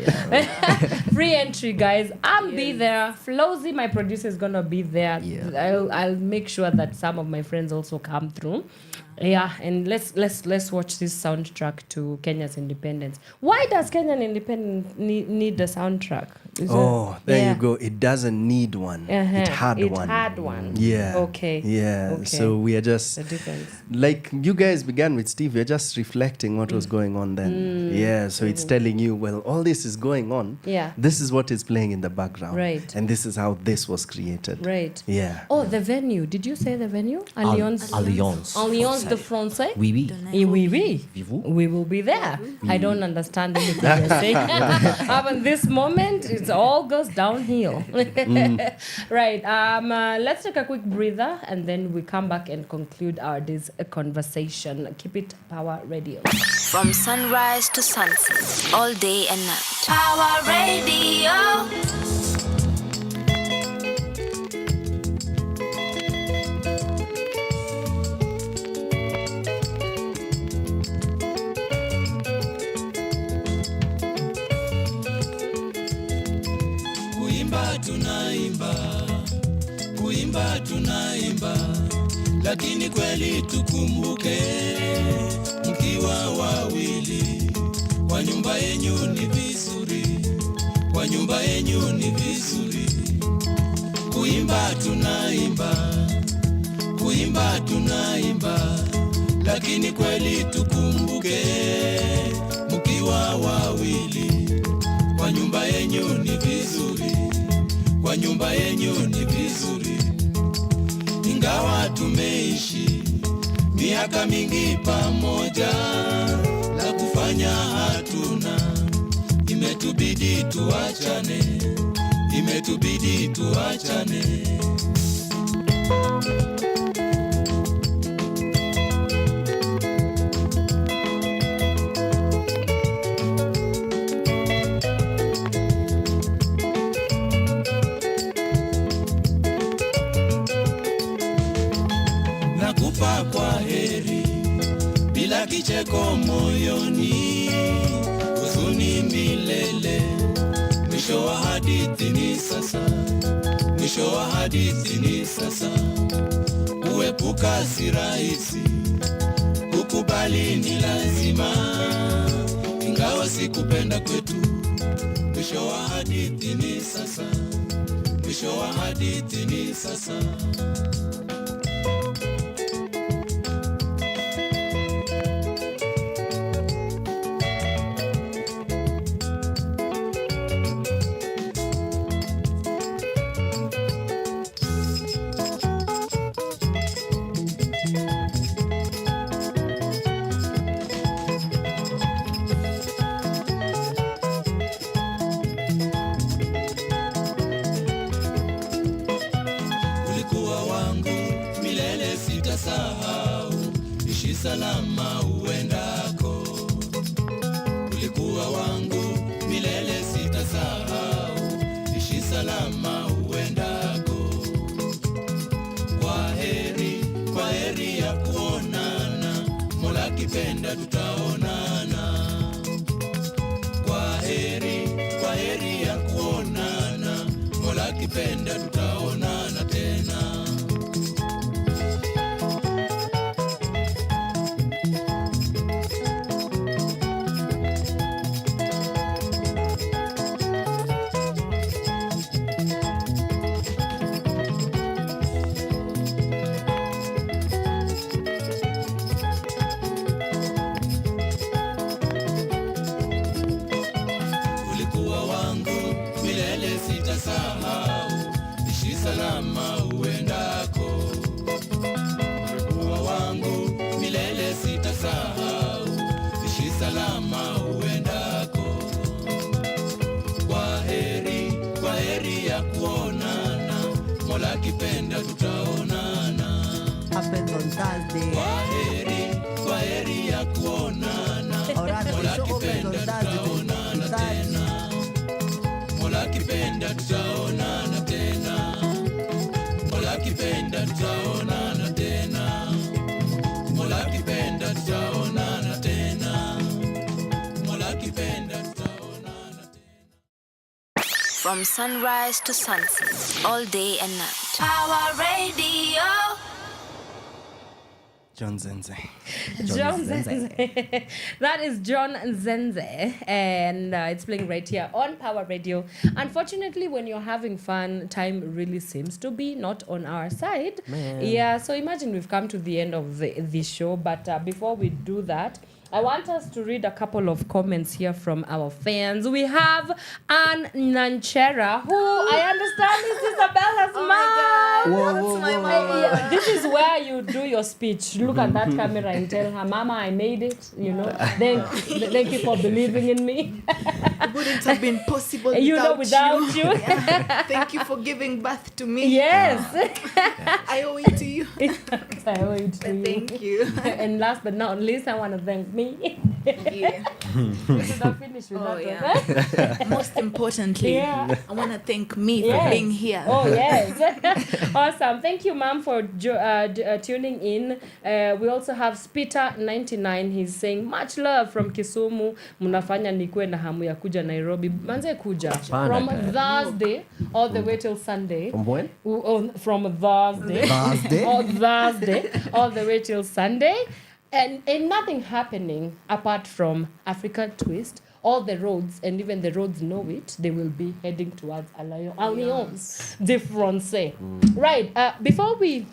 Free entry, guys. I'll be there. Flozzy, my producer, is gonna be there. Yeah. I'll make sure that some of my friends also come through. Yeah, and let's watch this soundtrack to Kenya's independence. Why does Kenyan independence need a soundtrack? There you go. It doesn't need one. It had one. It had one. Yeah. Okay. Yeah. Okay. So we are just the difference. Like you guys began with Steve. We're just reflecting what was going on then. Yeah. So it's telling you, well, all this is going on. Yeah. This is what is playing in the background. Right. And this is how this was created. Right. Yeah. Oh, the venue. Did you say the venue? Alliance de Français. Oui, oui. Oui, oui. We will be there. I don't understand anything you're saying. In this moment, it all goes downhill. Right. Let's take a quick breather and then we come back and conclude our day's conversation. Keep it Power Radio. From sunrise to sunset, all day and night. Power Radio. Kuimba tunaimba, lakini kweli tukumbuke, mkiwa wawili, kwa nyumba yenyu ni vizuri, kwa nyumba yenyu ni vizuri. Kuimba tunaimba, lakini kweli tukumbuke, mkiwa wawili, kwa nyumba yenyu ni vizuri, kwa nyumba yenyu ni vizuri. Ingawa tumeishi miaka mingi pamoja, la kufanya hatuna, imetubidi tuachane. Nakupa kwa heri bila kicheko moyoni, Mwisho wa hadithi ni sasa, mwisho wa hadithi ni sasa. Kuepuka si rahisi, kukubali ni lazima, ingawa sikupenda kwetu. Mwisho wa hadithi ni sasa, mwisho wa hadithi ni sasa. Sitasahau, ishi salama uendako. Ulikuwa wangu milele, sitasahau, ishi salama uendako. Kwa heri ya kuonana, Mola kipenda tutaonana. Kwa heri ya kuonana, Mola kipenda tutaonana tena. Sitasahau, ishi salama uendako. Ulikuwa wangu milele, sitasahau, ishi salama uendako. Kwa heri ya kuonana, Mola kipenda tutaonana. Happens on Thursday. Kwa heri ya kuonana, Mola kipenda tutaonana tena. Mola kipenda tutaonana tena. Mola kipenda tutaonana tena. Mola kipenda tutaonana tena. Mola kipenda tutaonana tena. From sunrise to sunset, all day and night. Power Radio. John Zenze. John Zenze. That is John Zenze, and it's playing right here on Power Radio. Unfortunately, when you're having fun, time really seems to be not on our side. Man. Yeah, so imagine we've come to the end of this show, but before we do that, I want us to read a couple of comments here from our fans. We have Ann Nanchera, who I understand is Isabella's mom. That's my mama. Yeah, this is where you do your speech. Look at that camera and tell her, Mama, I made it. You know, thank you for believing in me. It wouldn't have been possible without you. Yeah. Thank you for giving birth to me. Yes. I owe it to you. I owe it to you. Thank you. And last but not least, I want to thank me. Yeah. We should have finished with that. Yeah. Most importantly, yeah. I want to thank me for being here. Oh, yes. Awesome. Thank you, Mom, for tuning in. We also have Spita99. He's saying, much love from Kisumu. Munafanya nikue na hamu ya kuja Nairobi. Manze kuja. From Thursday all the way till Sunday. From when? From Thursday. Thursday all the way till Sunday. And nothing happening apart from African Twist. All the roads, and even the roads know it, they will be heading towards Alliance de Francais. Right, before we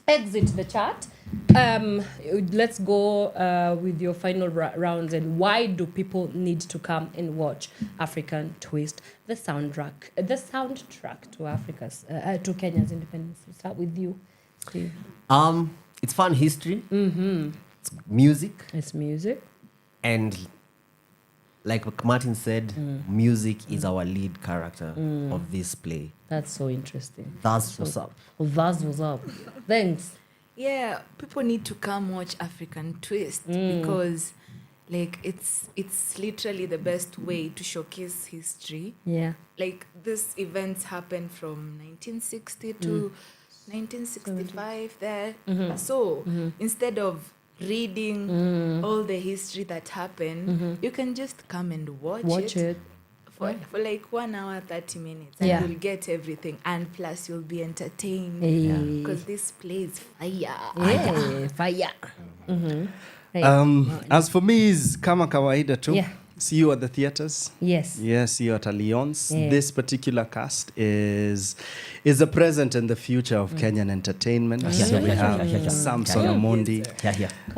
exit the chat, let's go with your final rounds. And why do people need to come and watch African Twist, the soundtrack to Africa's, to Kenya's independence? We'll start with you, Steve. It's fun history. Mm-hmm. It's music. It's music. And like Martin said, music is our lead character of this play. That's so interesting. That's what's up. That's what's up. Thanks. Yeah, people need to come watch African Twist because like it's literally the best way to showcase history. Yeah. Like these events happened from 1960 to 1965 there. So instead of reading all the history that happened, you can just come and watch it for like 1 hour 30 minutes, and you'll get everything, and plus you'll be entertained because this place fire. Fire. As for me, is kama kawaida tu. See you at the theaters. Yes. See you at Allianz. This particular cast is a present and the future of Kenyan entertainment. So we have Sam Solomondi.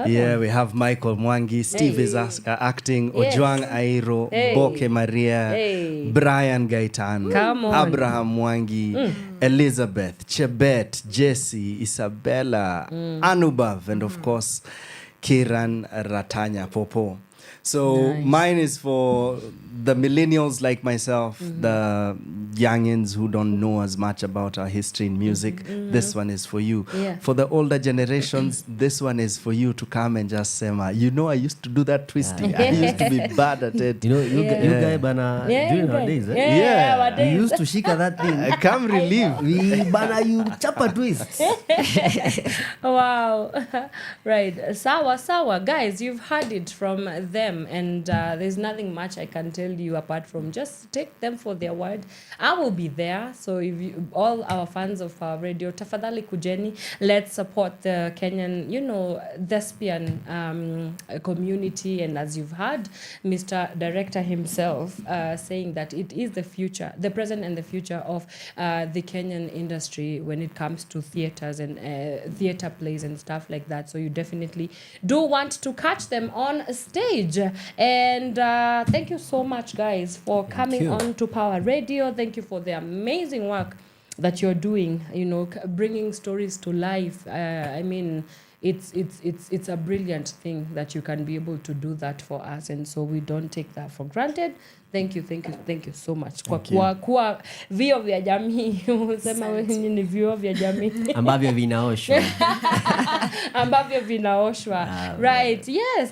We have Michael Mwangi, Steve is acting, Ojwang Airo, Boke Maria, Brian Gaitan, Abraham Mwangi, Elizabeth, Chebet, Jesse, Isabella, Anubhav, and of course, Kiran Ratanya Popo. So mine is for the millennials like myself, the youngins who don't know as much about our history in music. This one is for you. For the older generations, this one is for you to come and just say, I used to do that twisting. I used to be bad at it. You guys bana during our days. You used to shika that thing. Come relieve. We bana you chapa twist. Wow. Right. Sawa. Guys, you've heard it from them. And there's nothing much I can tell you apart from just take them for their word. I will be there. So if you, all our fans of our radio, tafadhali kujeni, let's support the Kenyan, thespian community. And as you've heard, Mr. Director himself saying that it is the future, the present and the future of the Kenyan industry when it comes to theaters and theater plays and stuff like that. So you definitely do want to catch them on stage. And thank you so much, guys, for coming on to Power Radio. Thank you for the amazing work that you're doing, bringing stories to life. I mean, it's a brilliant thing that you can be able to do that for us, and so we don't take that for granted. Thank you so much. Kwa vio vya jamii, unasema wewe ni vio vya jamii ambavyo vinaoshwa. Right. Yes.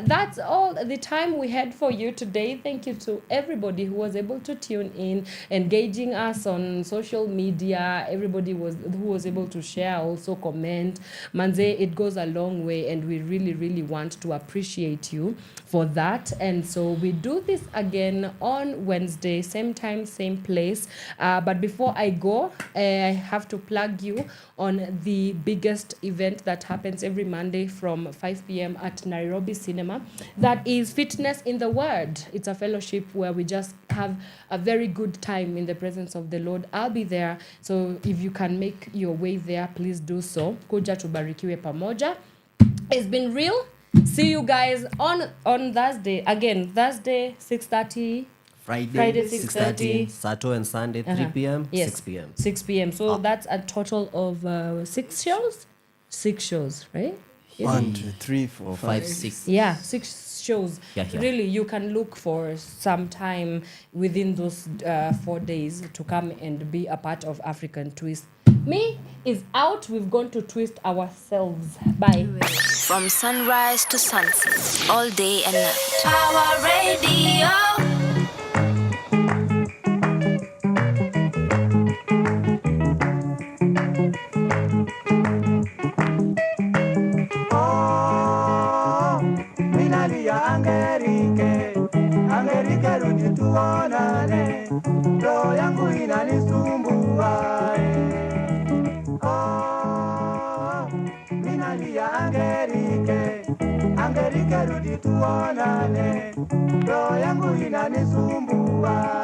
That's all the time we had for you today. Thank you to everybody who was able to tune in, engaging us on social media. Everybody who was able to share, also comment. Manze, it goes a long way, and we really, really want to appreciate you for that. And so we do this again on Wednesday, same time, same place. But before I go, I have to plug you on the biggest event that happens every Monday from 5 p.m. at Nairobi Cinema. That is Fitness in the Word. It's a fellowship where we just have a very good time in the presence of the Lord. I'll be there. So if you can make your way there, please do so. Kuja tubarikiwe pamoja. It's been real. See you guys on Thursday. Again, Thursday, 6:30. Friday 6:30. Saturday and Sunday, 3 p.m., yes. 6 p.m. 6 p.m. So that's a total of 6 shows? 6 shows, right? 1, 2, 3, 4, 5, 6. Yeah, 6 shows. Yeah. Really, you can look for some time within those 4 days to come and be a part of African Twist. Me is out. We've gone to twist ourselves. Bye. From sunrise to sunset, all day and night. Power Radio. Angerike rudi tuonane, roho yangu inanisumbua. Minalia Angerike rudi tuonane, roho yangu inanisumbua.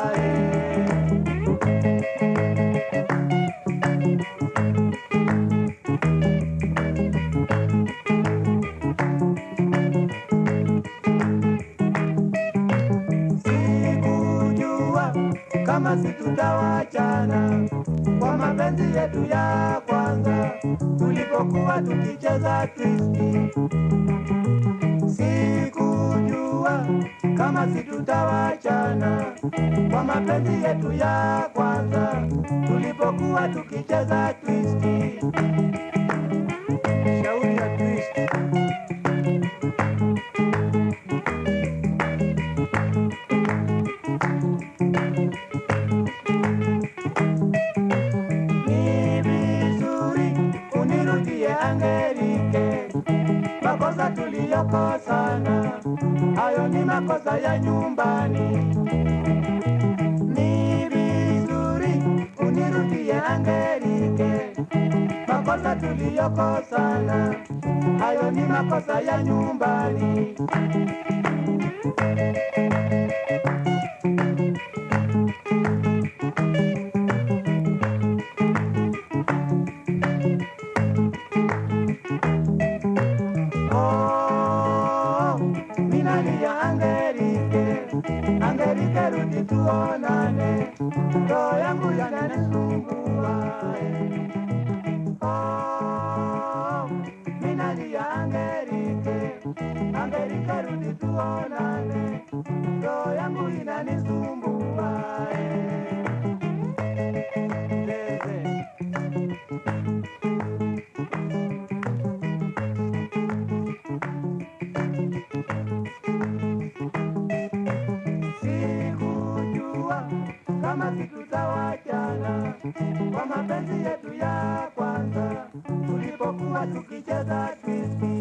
Kama situtawachana kwa mapenzi yetu ya kwanza tulipokuwa tukicheza twisti. Sikujua kama situtawachana kwa mapenzi yetu ya kwanza tulipokuwa tukicheza twisti. Shauri ya twisti. Angerike, makosa tuliyokosana, hayo ni makosa ya nyumbani. tulivyokosana, hayo ni makosa ya nyumbani. Angerike rudi tuonane, roho yangu yananisumbua. Oh, minalia Angerike rudi tuonane, roho yangu inanisumbua. Kama tutawachana kwa mapenzi yetu ya kwanza tulipokuwa tukicheza twisti.